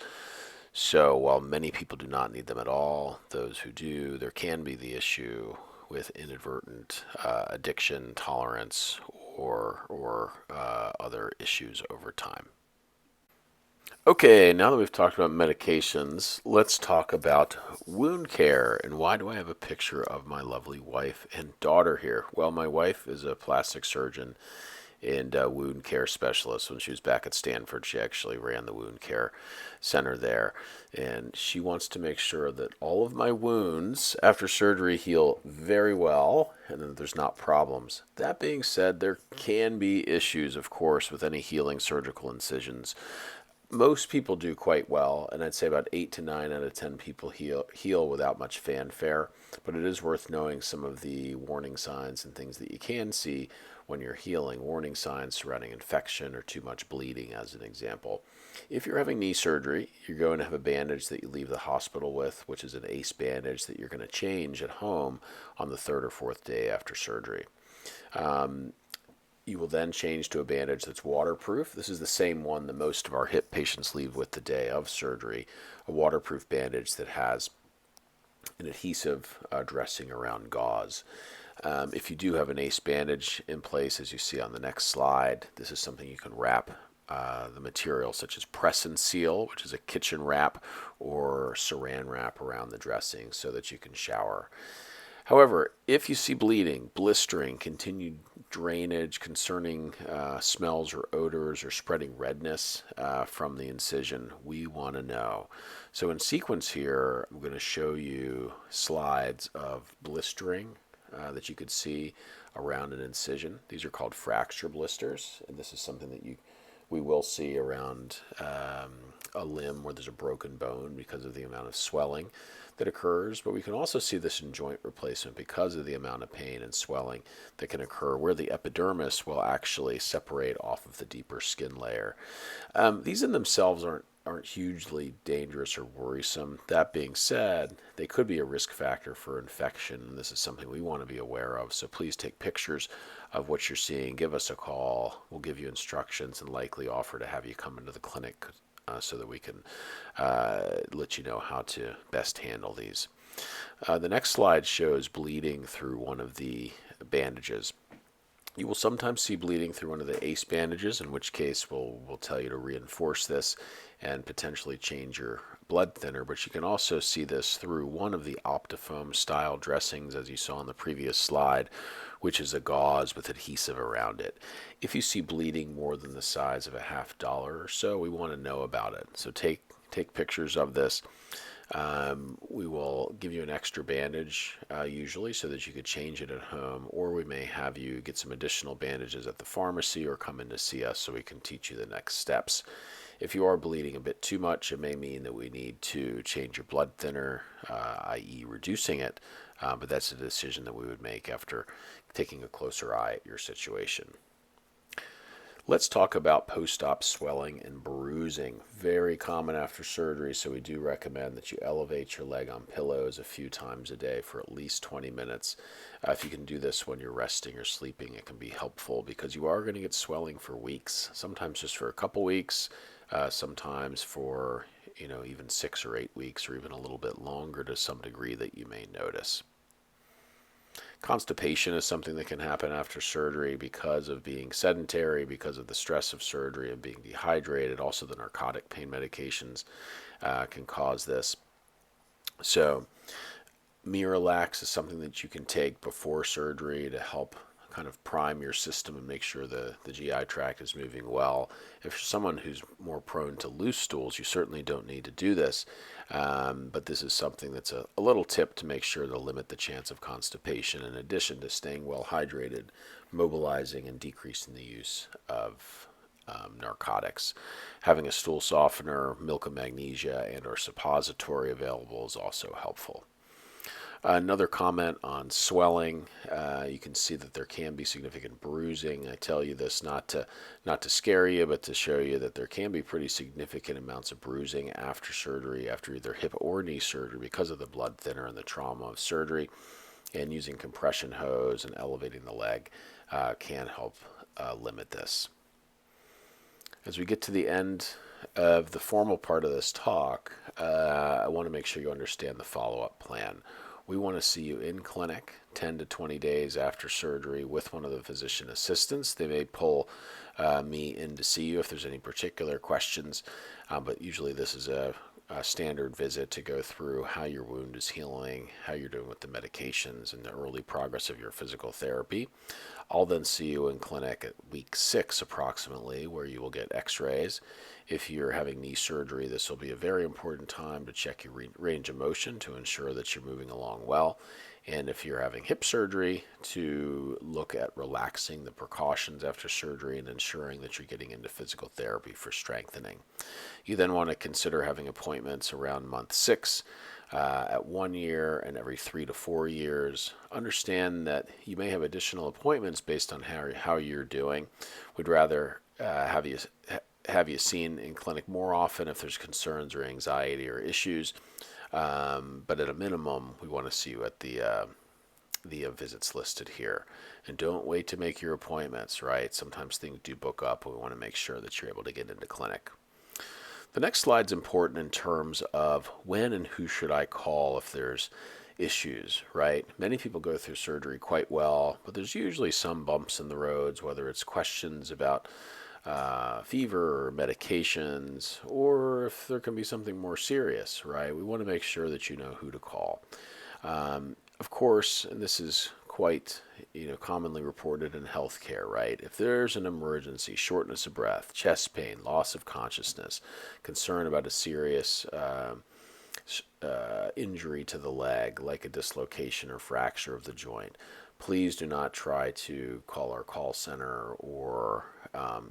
So while many people do not need them at all, those who do, there can be the issue with inadvertent addiction, tolerance, or other issues over time. Okay, now that we've talked about medications, let's talk about wound care. And why do I have a picture of my lovely wife and daughter here? Well, my wife is a plastic surgeon and a wound care specialist. When she was back at Stanford, she actually ran the wound care center there. And she wants to make sure that all of my wounds after surgery heal very well and that there's not problems. That being said, there can be issues, of course, with any healing surgical incisions. Most people do quite well, and I'd say about 8 to 9 out of 10 people heal without much fanfare. But it is worth knowing some of the warning signs and things that you can see when you're healing. Warning signs surrounding infection or too much bleeding, as an example. If you're having knee surgery, you're going to have a bandage that you leave the hospital with, which is an ACE bandage that you're going to change at home on the third or fourth day after surgery. You will then change to a bandage that's waterproof. This is the same one that most of our hip patients leave with the day of surgery, a waterproof bandage that has an adhesive dressing around gauze. If you do have an ACE bandage in place, as you see on the next slide, this is something you can wrap the material such as press and seal, which is a kitchen wrap, or saran wrap around the dressing so that you can shower. However, if you see bleeding, blistering, continued drainage, concerning smells or odors, or spreading redness from the incision, we want to know. So in sequence here, I'm going to show you slides of blistering that you could see around an incision. These are called fracture blisters, and this is something that we will see around a limb where there's a broken bone because of the amount of swelling that occurs. But we can also see this in joint replacement because of the amount of pain and swelling that can occur where the epidermis will actually separate off of the deeper skin layer. These in themselves aren't hugely dangerous or worrisome. That being said, they could be a risk factor for infection, and this is something we want to be aware of. So please take pictures of what you're seeing. Give us a call. We'll give you instructions and likely offer to have you come into the clinic so that we can let you know how to best handle these. The next slide shows bleeding through one of the bandages. You will sometimes see bleeding through one of the ACE bandages, in which case we'll tell you to reinforce this and potentially change your blood thinner. But you can also see this through one of the Optifoam style dressings, as you saw on the previous slide, which is a gauze with adhesive around it. If you see bleeding more than the size of a $50 or so, we want to know about it. So take pictures of this. We will give you an extra bandage usually so that you could change it at home, or we may have you get some additional bandages at the pharmacy or come in to see us so we can teach you the next steps. If you are bleeding a bit too much, it may mean that we need to change your blood thinner, i.e. reducing it, but that's a decision that we would make after taking a closer eye at your situation. Let's talk about post-op swelling and bruising. Very common after surgery, so we do recommend that you elevate your leg on pillows a few times a day for at least 20 minutes. If you can do this when you're resting or sleeping, it can be helpful because you are going to get swelling for weeks, sometimes just for a couple weeks, sometimes for even 6 or 8 weeks, or even a little bit longer to some degree that you may notice. Constipation is something that can happen after surgery because of being sedentary, because of the stress of surgery and being dehydrated. Also, the narcotic pain medications can cause this. So, Miralax is something that you can take before surgery to help kind of prime your system and make sure the GI tract is moving well. If you're someone who's more prone to loose stools, you certainly don't need to do this. But this is something that's a little tip to make sure to limit the chance of constipation, in addition to staying well hydrated, mobilizing, and decreasing the use of narcotics. Having a stool softener, milk of magnesia, and or suppository available is also helpful. Another comment on swelling. You can see that there can be significant bruising. I tell you this not to scare you, but to show you that there can be pretty significant amounts of bruising after surgery, after either hip or knee surgery, because of the blood thinner and the trauma of surgery. And using compression hose and elevating the leg can help limit this. As we get to the end of the formal part of this talk, I want to make sure you understand the follow-up plan. We want to see you in clinic 10 to 20 days after surgery with one of the physician assistants. They may pull me in to see you if there's any particular questions, but usually this is a standard visit to go through how your wound is healing, how you're doing with the medications, and the early progress of your physical therapy. I'll then see you in clinic at week 6 approximately, where you will get x-rays. If you're having knee surgery, this will be a very important time to check your range of motion to ensure that you're moving along well. And if you're having hip surgery, to look at relaxing the precautions after surgery and ensuring that you're getting into physical therapy for strengthening. You then want to consider having appointments around month 6, at 1 year, and every 3 to 4 years. Understand that you may have additional appointments based on how you're doing. We'd rather have you seen in clinic more often if there's concerns or anxiety or issues. But at a minimum, we want to see you at the visits listed here. And don't wait to make your appointments, right? Sometimes things do book up, and we want to make sure that you're able to get into clinic. The next slide's important in terms of when and who should I call if there's issues, right? Many people go through surgery quite well, but there's usually some bumps in the roads, whether it's questions about fever or medications, or if there can be something more serious, right? We want to make sure that you know who to call. Of course, and this is quite commonly reported in healthcare, right? If there's an emergency, shortness of breath, chest pain, loss of consciousness, concern about a serious injury to the leg, like a dislocation or fracture of the joint, please do not try to call our call center or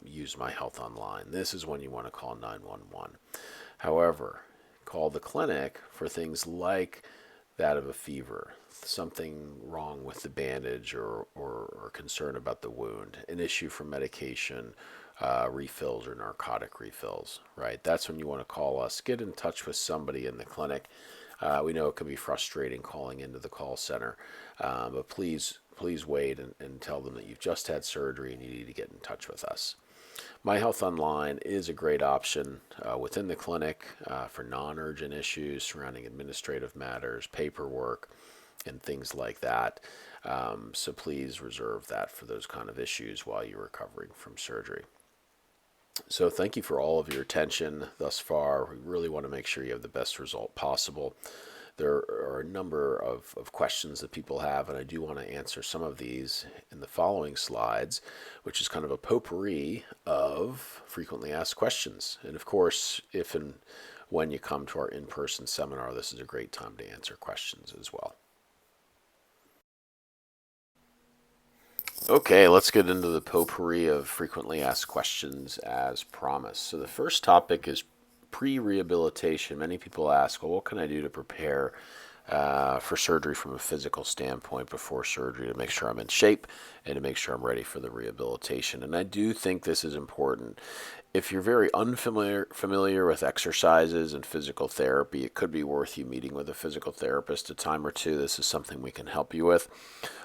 use My Health Online. This is when you want to call 911. However, call the clinic for things like that of a fever, something wrong with the bandage or concern about the wound, an issue for medication refills or narcotic refills, right? That's when you want to call us. Get in touch with somebody in the clinic. We know it can be frustrating calling into the call center, but please wait and tell them that you've just had surgery and you need to get in touch with us. My Health Online is a great option within the clinic for non-urgent issues surrounding administrative matters, paperwork, and things like that. So please reserve that for those kind of issues while you're recovering from surgery. So thank you for all of your attention thus far. We really want to make sure you have the best result possible. There are a number of questions that people have, and I do want to answer some of these in the following slides, which is kind of a potpourri of frequently asked questions. And of course, if and when you come to our in-person seminar, this is a great time to answer questions as well. Okay, let's get into the potpourri of frequently asked questions as promised. So the first topic is pre-rehabilitation. Many people ask, well, what can I do to prepare for surgery from a physical standpoint before surgery to make sure I'm in shape and to make sure I'm ready for the rehabilitation? And I do think this is important. If you're very unfamiliar with exercises and physical therapy, it could be worth you meeting with a physical therapist a time or two. This is something we can help you with.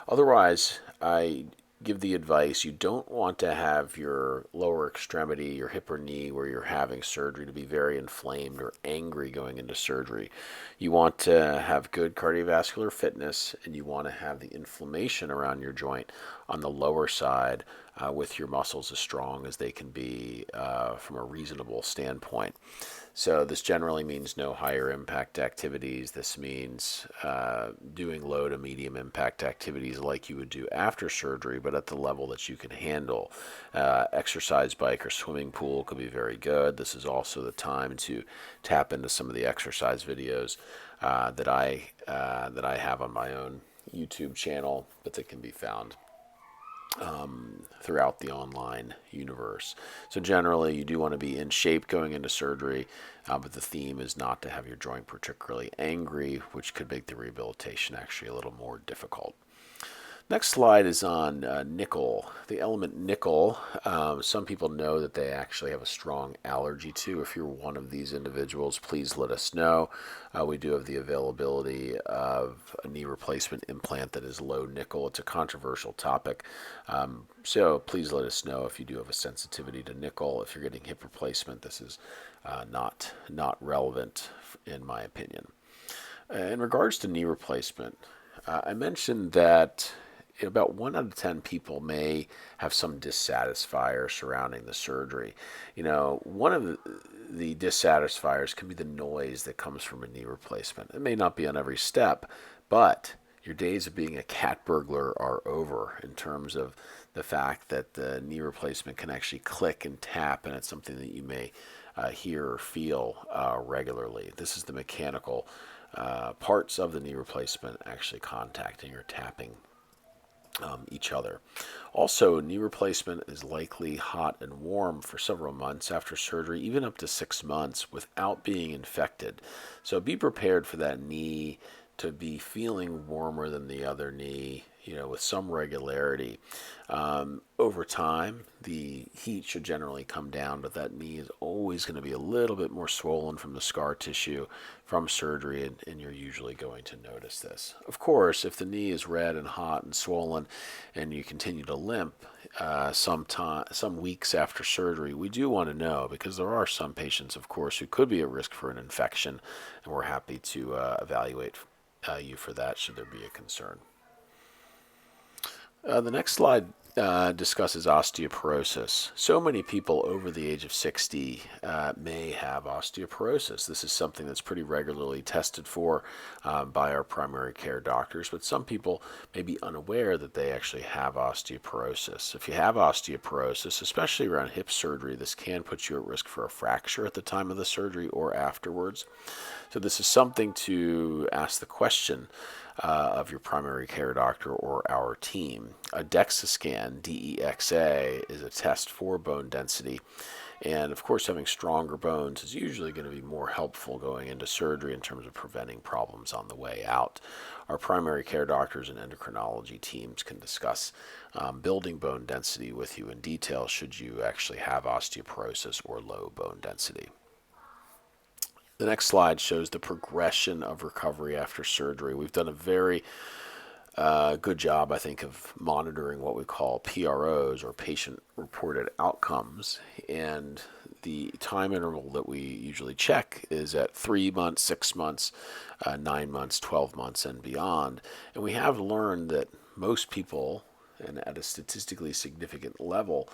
Otherwise, give the advice, you don't want to have your lower extremity, your hip or knee where you're having surgery, to be very inflamed or angry going into surgery. You want to have good cardiovascular fitness, and you want to have the inflammation around your joint on the lower side with your muscles as strong as they can be from a reasonable standpoint. So this generally means no higher impact activities. This means doing low to medium impact activities like you would do after surgery, but at the level that you can handle. Exercise bike or swimming pool could be very good. This is also the time to tap into some of the exercise videos that I have on my own YouTube channel, but that can be found throughout the online universe. So generally, you do want to be in shape going into surgery, but the theme is not to have your joint particularly angry, which could make the rehabilitation actually a little more difficult. Next slide is on nickel. The element nickel, some people know that they actually have a strong allergy to. If you're one of these individuals, please let us know. We do have the availability of a knee replacement implant that is low nickel. It's a controversial topic, so please let us know if you do have a sensitivity to nickel. If you're getting hip replacement, this is not relevant in my opinion. In regards to knee replacement, I mentioned that about 1 out of 10 people may have some dissatisfier surrounding the surgery. One of the dissatisfiers can be the noise that comes from a knee replacement. It may not be on every step, but your days of being a cat burglar are over in terms of the fact that the knee replacement can actually click and tap, and it's something that you may hear or feel regularly. This is the mechanical parts of the knee replacement actually contacting or tapping each other. Also, knee replacement is likely hot and warm for several months after surgery, even up to 6 months without being infected. So be prepared for that knee to be feeling warmer than the other knee, with some regularity. Over time, the heat should generally come down, but that knee is always going to be a little bit more swollen from the scar tissue from surgery, and you're usually going to notice this. Of course, if the knee is red and hot and swollen and you continue to limp some weeks after surgery, we do want to know, because there are some patients, of course, who could be at risk for an infection, and we're happy to evaluate you for that should there be a concern. The next slide discusses osteoporosis. So many people over the age of 60 may have osteoporosis. This is something that's pretty regularly tested for by our primary care doctors, but some people may be unaware that they actually have osteoporosis. If you have osteoporosis, especially around hip surgery, this can put you at risk for a fracture at the time of the surgery or afterwards. So this is something to ask the question of your primary care doctor or our team. A DEXA scan, DEXA, is a test for bone density. And of course, having stronger bones is usually going to be more helpful going into surgery in terms of preventing problems on the way out. Our primary care doctors and endocrinology teams can discuss building bone density with you in detail should you actually have osteoporosis or low bone density. The next slide shows the progression of recovery after surgery. We've done a very good job, I think, of monitoring what we call PROs, or patient-reported outcomes. And the time interval that we usually check is at 3 months, 6 months, 9 months, 12 months, and beyond. And we have learned that most people, and at a statistically significant level,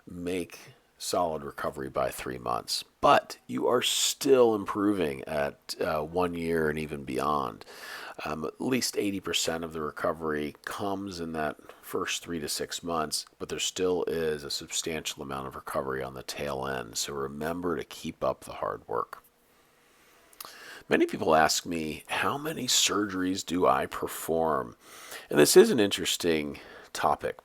make solid recovery by 3 months. But you are still improving at 1 year and even beyond. At least 80% of the recovery comes in that first 3 to 6 months, but there still is a substantial amount of recovery on the tail end. So remember to keep up the hard work. Many people ask me, how many surgeries do I perform? And this is an interesting topic.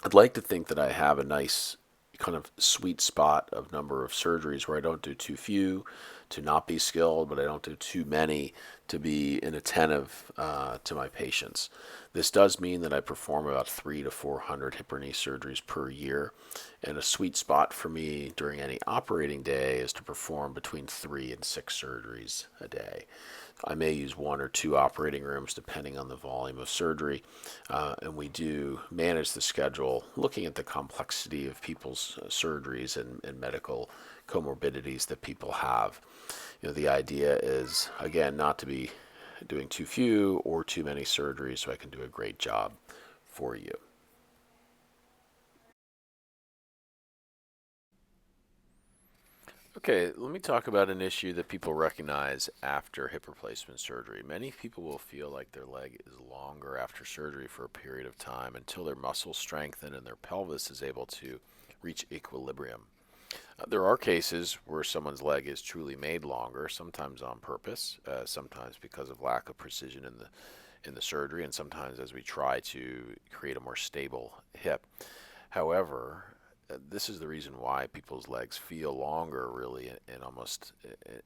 I'd like to think that I have a nice kind of sweet spot of number of surgeries where I don't do too few to not be skilled, but I don't do too many to be inattentive to my patients. This does mean that I perform about 300 to 400 hip or knee surgeries per year, and a sweet spot for me during any operating day is to perform between 3 and 6 surgeries a day. I may use one or two operating rooms depending on the volume of surgery. And we do manage the schedule looking at the complexity of people's surgeries and medical comorbidities that people have. The idea is, again, not to be doing too few or too many surgeries so I can do a great job for you. Okay, let me talk about an issue that people recognize after hip replacement surgery. Many people will feel like their leg is longer after surgery for a period of time until their muscles strengthen and their pelvis is able to reach equilibrium. There are cases where someone's leg is truly made longer, sometimes on purpose, sometimes because of lack of precision in the surgery, and sometimes as we try to create a more stable hip. However, this is the reason why people's legs feel longer, really, in almost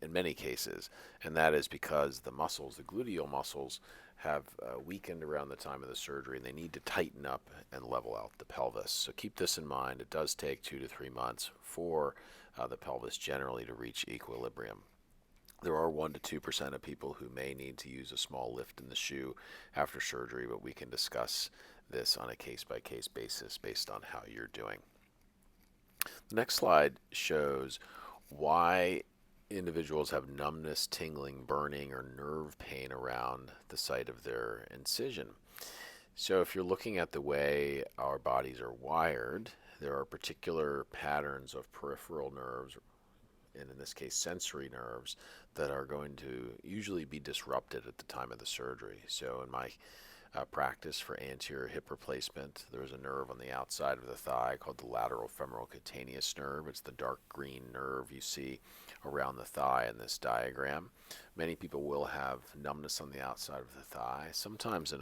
in many cases, and that is because the muscles, the gluteal muscles, have weakened around the time of the surgery, and they need to tighten up and level out the pelvis. So keep this in mind. It does take 2 to 3 months for the pelvis generally to reach equilibrium. There are 1 to 2% of people who may need to use a small lift in the shoe after surgery, but we can discuss this on a case-by-case basis based on how you're doing. The next slide shows why individuals have numbness, tingling, burning, or nerve pain around the site of their incision. So if you're looking at the way our bodies are wired, there are particular patterns of peripheral nerves, and in this case sensory nerves, that are going to usually be disrupted at the time of the surgery. So in my practice for anterior hip replacement, there's a nerve on the outside of the thigh called the lateral femoral cutaneous nerve. It's the dark green nerve you see around the thigh in this diagram. Many people will have numbness on the outside of the thigh, sometimes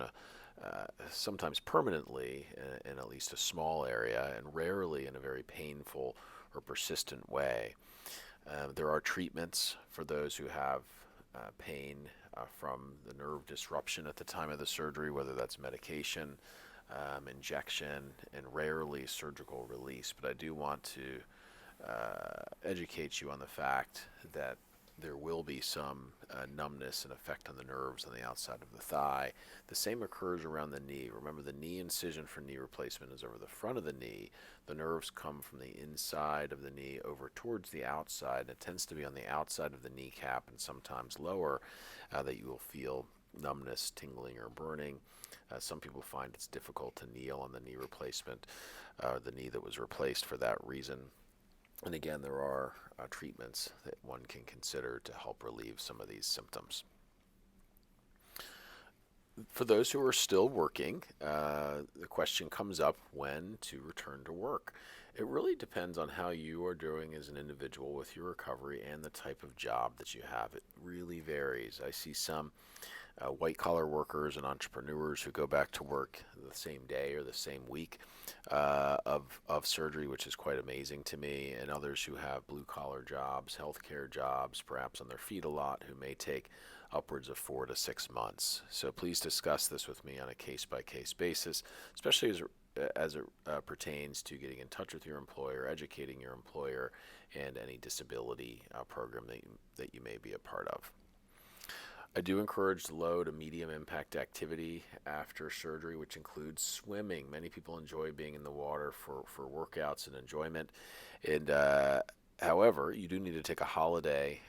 sometimes permanently in at least a small area, and rarely in a very painful or persistent way. There are treatments for those who have pain from the nerve disruption at the time of the surgery, whether that's medication, injection, and rarely surgical release. But I do want to educate you on the fact that there will be some numbness and effect on the nerves on the outside of the thigh. The same occurs around the knee. Remember, the knee incision for knee replacement is over the front of the knee. The nerves come from the inside of the knee over towards the outside. It tends to be on the outside of the kneecap and sometimes lower that you will feel numbness, tingling, or burning. Some people find it's difficult to kneel on the knee replacement, the knee that was replaced for that reason. And again, there are treatments that one can consider to help relieve some of these symptoms. For those who are still working, the question comes up when to return to work. It really depends on how you are doing as an individual with your recovery and the type of job that you have. It really varies. I see some white-collar workers and entrepreneurs who go back to work the same day or the same week of surgery, which is quite amazing to me, and others who have blue-collar jobs, healthcare jobs, perhaps on their feet a lot, who may take upwards of 4 to 6 months. So please discuss this with me on a case-by-case basis, especially as it pertains to getting in touch with your employer, educating your employer, and any disability program that you may be a part of. I do encourage low to medium impact activity after surgery, which includes swimming. Many people enjoy being in the water for workouts and enjoyment. And however, you do need to take a holiday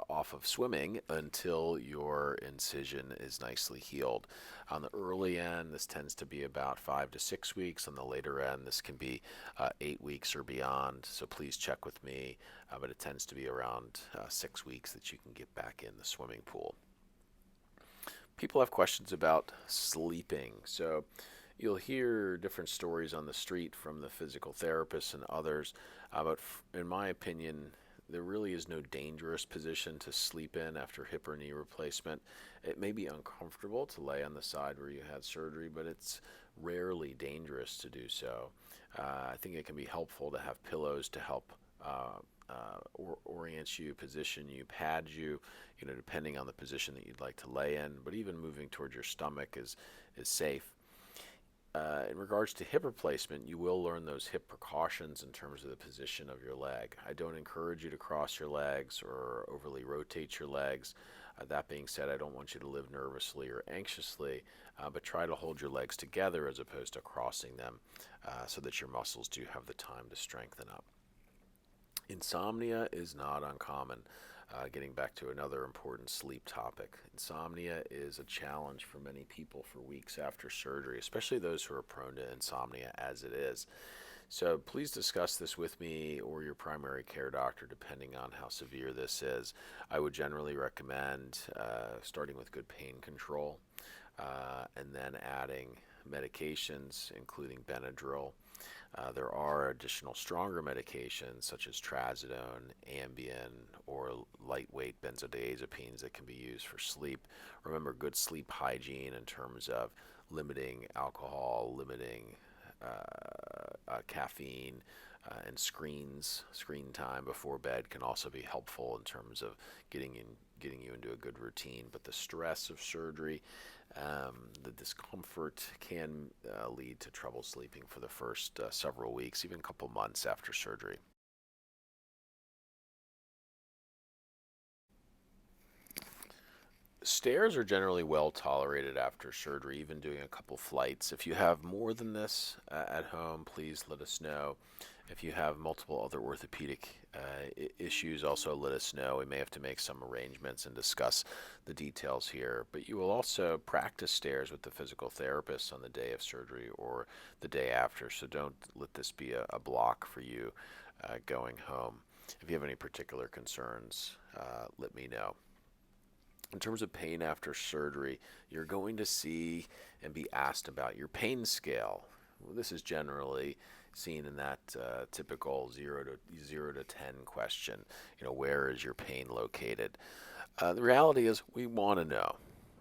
off of swimming until your incision is nicely healed. On the early end, this tends to be about 5 to 6 weeks. On the later end, this can be 8 weeks or beyond. So please check with me, but it tends to be around 6 weeks that you can get back in the swimming pool. People have questions about sleeping. So you'll hear different stories on the street from the physical therapists and others, but in my opinion, there really is no dangerous position to sleep in after hip or knee replacement. It may be uncomfortable to lay on the side where you had surgery, but it's rarely dangerous to do so. I think it can be helpful to have pillows to help orient you, position you, pad you, depending on the position that you'd like to lay in. But even moving towards your stomach is safe. In regards to hip replacement, you will learn those hip precautions in terms of the position of your leg. I don't encourage you to cross your legs or overly rotate your legs. That being said, I don't want you to live nervously or anxiously, but try to hold your legs together as opposed to crossing them so that your muscles do have the time to strengthen up. Insomnia is not uncommon. Getting back to another important sleep topic, insomnia is a challenge for many people for weeks after surgery, especially those who are prone to insomnia as it is. So please discuss this with me or your primary care doctor, depending on how severe this is. I would generally recommend starting with good pain control and then adding medications, including Benadryl. There are additional stronger medications such as trazodone, Ambien, or lightweight benzodiazepines that can be used for sleep. Remember, good sleep hygiene in terms of limiting alcohol, limiting caffeine, and screen time before bed can also be helpful in terms of getting you into a good routine. But the stress of surgery, the discomfort can lead to trouble sleeping for the first several weeks, even a couple months after surgery. Stairs are generally well tolerated after surgery, even doing a couple flights. If you have more than this at home, please let us know. If you have multiple other orthopedic issues, also let us know. We may have to make some arrangements and discuss the details here. But you will also practice stairs with the physical therapist on the day of surgery or the day after, so don't let this be a block for you going home. If you have any particular concerns, let me know. In terms of pain after surgery, you're going to see and be asked about your pain scale. Well, this is generally seen in that typical 0 to 10 question. Where is your pain located? The reality is, we want to know,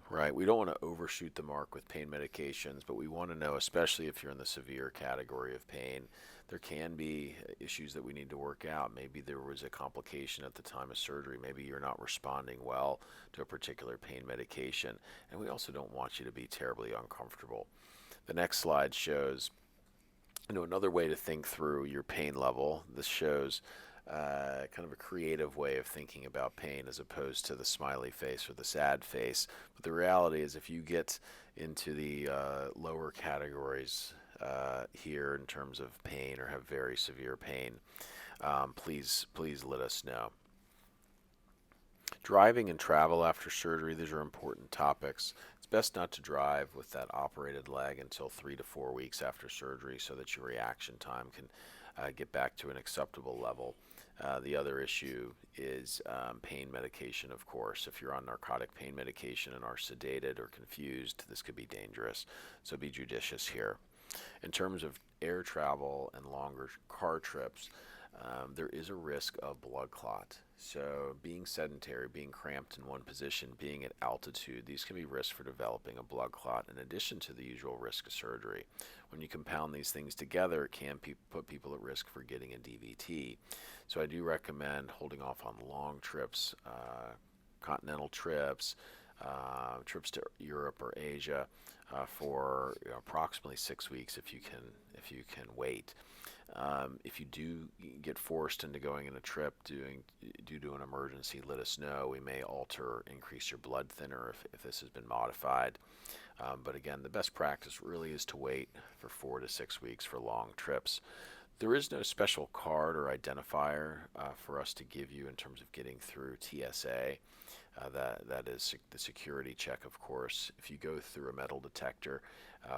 right? We don't want to overshoot the mark with pain medications, but we want to know, especially if you're in the severe category of pain, there can be issues that we need to work out. Maybe there was a complication at the time of surgery. Maybe you're not responding well to a particular pain medication. And we also don't want you to be terribly uncomfortable. The next slide shows another way to think through your pain level. This shows kind of a creative way of thinking about pain as opposed to the smiley face or the sad face. But the reality is, if you get into the lower categories here in terms of pain or have very severe pain, please let us know. Driving and travel after surgery, these are important topics. It's best not to drive with that operated leg until 3 to 4 weeks after surgery so that your reaction time can get back to an acceptable level. The other issue is pain medication, of course. If you're on narcotic pain medication and are sedated or confused, this could be dangerous, so be judicious here. In terms of air travel and longer car trips, there is a risk of blood clot. So being sedentary, being cramped in one position, being at altitude, these can be risks for developing a blood clot in addition to the usual risk of surgery. When you compound these things together, it can put people at risk for getting a DVT. So I do recommend holding off on long trips, continental trips, trips to Europe or Asia for approximately 6 weeks if you can wait. If you do get forced into going on a trip due to an emergency, let us know. We may alter or increase your blood thinner if this has been modified. But again, the best practice really is to wait for 4 to 6 weeks for long trips. There is no special card or identifier for us to give you in terms of getting through TSA. That is the security check, of course. If you go through a metal detector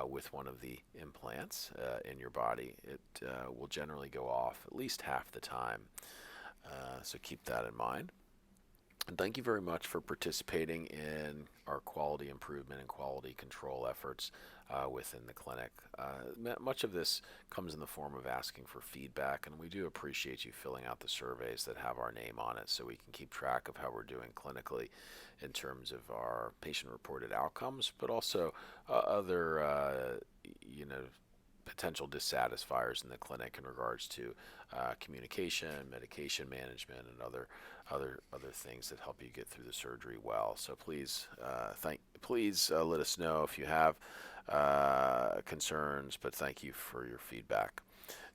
with one of the implants in your body, it will generally go off at least half the time. So keep that in mind. And thank you very much for participating in our quality improvement and quality control efforts within the clinic. Much of this comes in the form of asking for feedback, and we do appreciate you filling out the surveys that have our name on it so we can keep track of how we're doing clinically in terms of our patient-reported outcomes, but also other, potential dissatisfiers in the clinic in regards to communication, medication management, and other things that help you get through the surgery well. So please let us know if you have concerns, but thank you for your feedback.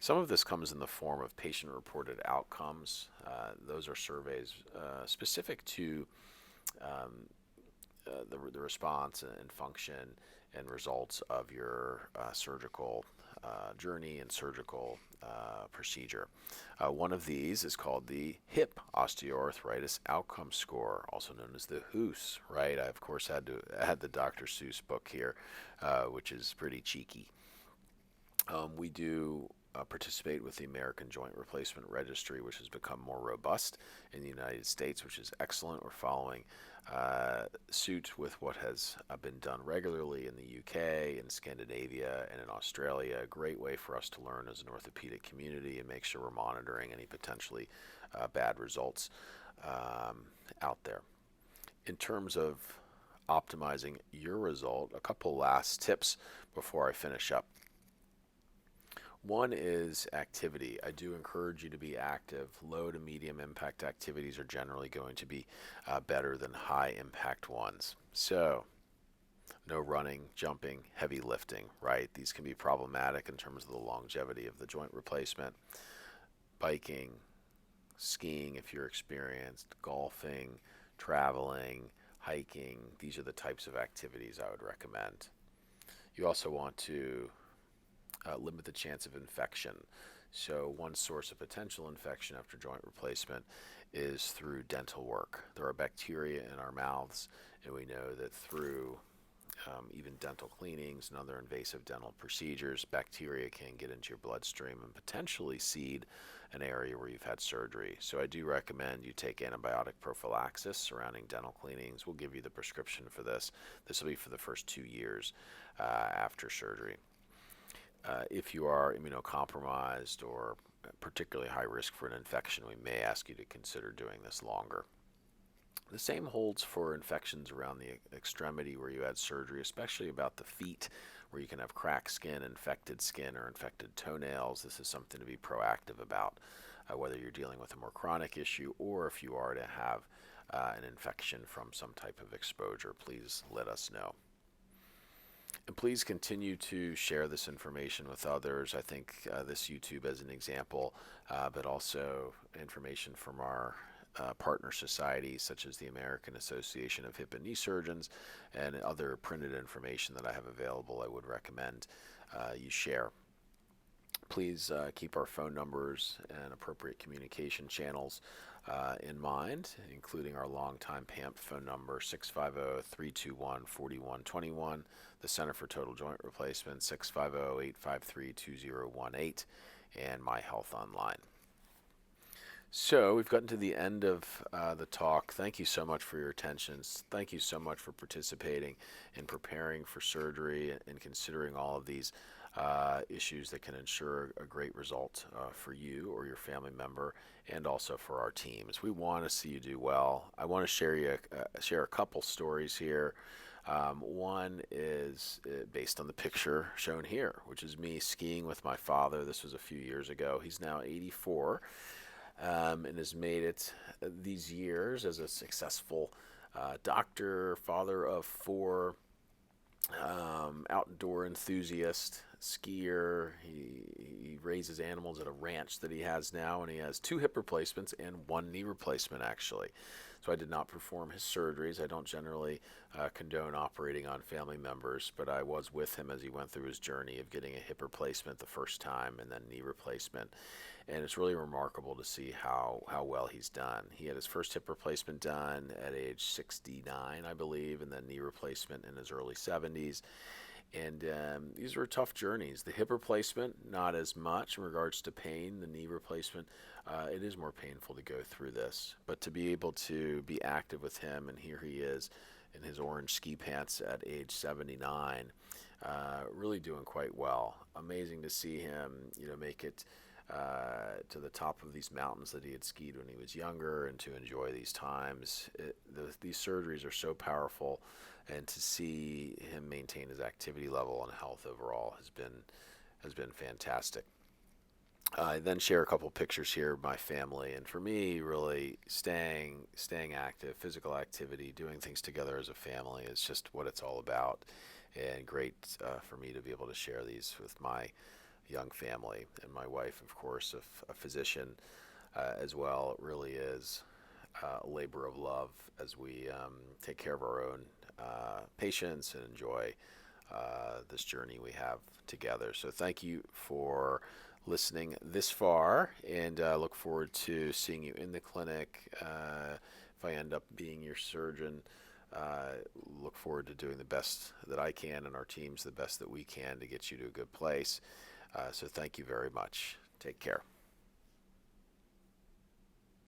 Some of this comes in the form of patient-reported outcomes. Those are surveys specific to the response and function and results of your surgical journey and surgical procedure. One of these is called the hip osteoarthritis outcome score, also known as the HOOS. Right? I of course had the Dr. Seuss book here, which is pretty cheeky. We do participate with the American Joint Replacement Registry, which has become more robust in the United States, which is excellent. We're following suit with what has been done regularly in the UK, in Scandinavia, and in Australia. A great way for us to learn as an orthopedic community and make sure we're monitoring any potentially bad results out there. In terms of optimizing your result, a couple last tips before I finish up. One is activity. I do encourage you to be active. Low to medium impact activities are generally going to be better than high impact ones. So, no running, jumping, heavy lifting, right? These can be problematic in terms of the longevity of the joint replacement. Biking, skiing if you're experienced, golfing, traveling, hiking, these are the types of activities I would recommend. You also want to limit the chance of infection. So, one source of potential infection after joint replacement is through dental work. There are bacteria in our mouths, and we know that through even dental cleanings and other invasive dental procedures, bacteria can get into your bloodstream and potentially seed an area where you've had surgery. So, I do recommend you take antibiotic prophylaxis surrounding dental cleanings. We'll give you the prescription for this. This will be for the first 2 years after surgery. If you are immunocompromised or particularly high risk for an infection, we may ask you to consider doing this longer. The same holds for infections around the extremity where you had surgery, especially about the feet, where you can have cracked skin, infected skin, or infected toenails. This is something to be proactive about, whether you're dealing with a more chronic issue or if you are to have an infection from some type of exposure. Please let us know. And please continue to share this information with others. I think this YouTube as an example, but also information from our partner societies such as the American Association of Hip and Knee Surgeons and other printed information that I have available, I would recommend you share. Please keep our phone numbers and appropriate communication channels in mind, including our longtime PAMP phone number 650-321-4121, the Center for Total Joint Replacement 650-853-2018, and My Health Online. So we've gotten to the end of the talk. Thank you so much for your attention. Thank you so much for participating in preparing for surgery and considering all of these issues that can ensure a great result for you or your family member and also for our teams. We want to see you do well. I want to share a couple stories here. One is based on the picture shown here, which is me skiing with my father. This was a few years ago. He's now 84. And has made it these years as a successful doctor, father of four, outdoor enthusiast, skier. He raises animals at a ranch that he has now, and he has 2 hip replacements and 1 knee replacement, actually. So I did not perform his surgeries. I don't generally condone operating on family members, but I was with him as he went through his journey of getting a hip replacement the first time and then knee replacement. And it's really remarkable to see how well he's done. He had his first hip replacement done at age 69, I believe, and then knee replacement in his early 70s. And these were tough journeys. The hip replacement, not as much in regards to pain. The knee replacement, it is more painful to go through this. But to be able to be active with him, and here he is in his orange ski pants at age 79, really doing quite well. Amazing to see him, make it to the top of these mountains that he had skied when he was younger, and to enjoy these times. These surgeries are so powerful, and to see him maintain his activity level and health overall has been fantastic. I then share a couple pictures here of my family, and for me, really staying active, physical activity, doing things together as a family is just what it's all about, and great for me to be able to share these with my young family, and my wife, of course, a physician as well. It really is labor of love as we take care of our own patients and enjoy this journey we have together. So thank you for listening this far, and look forward to seeing you in the clinic. If I end up being your surgeon, look forward to doing the best that I can and our teams the best that we can to get you to a good place. So thank you very much. Take care.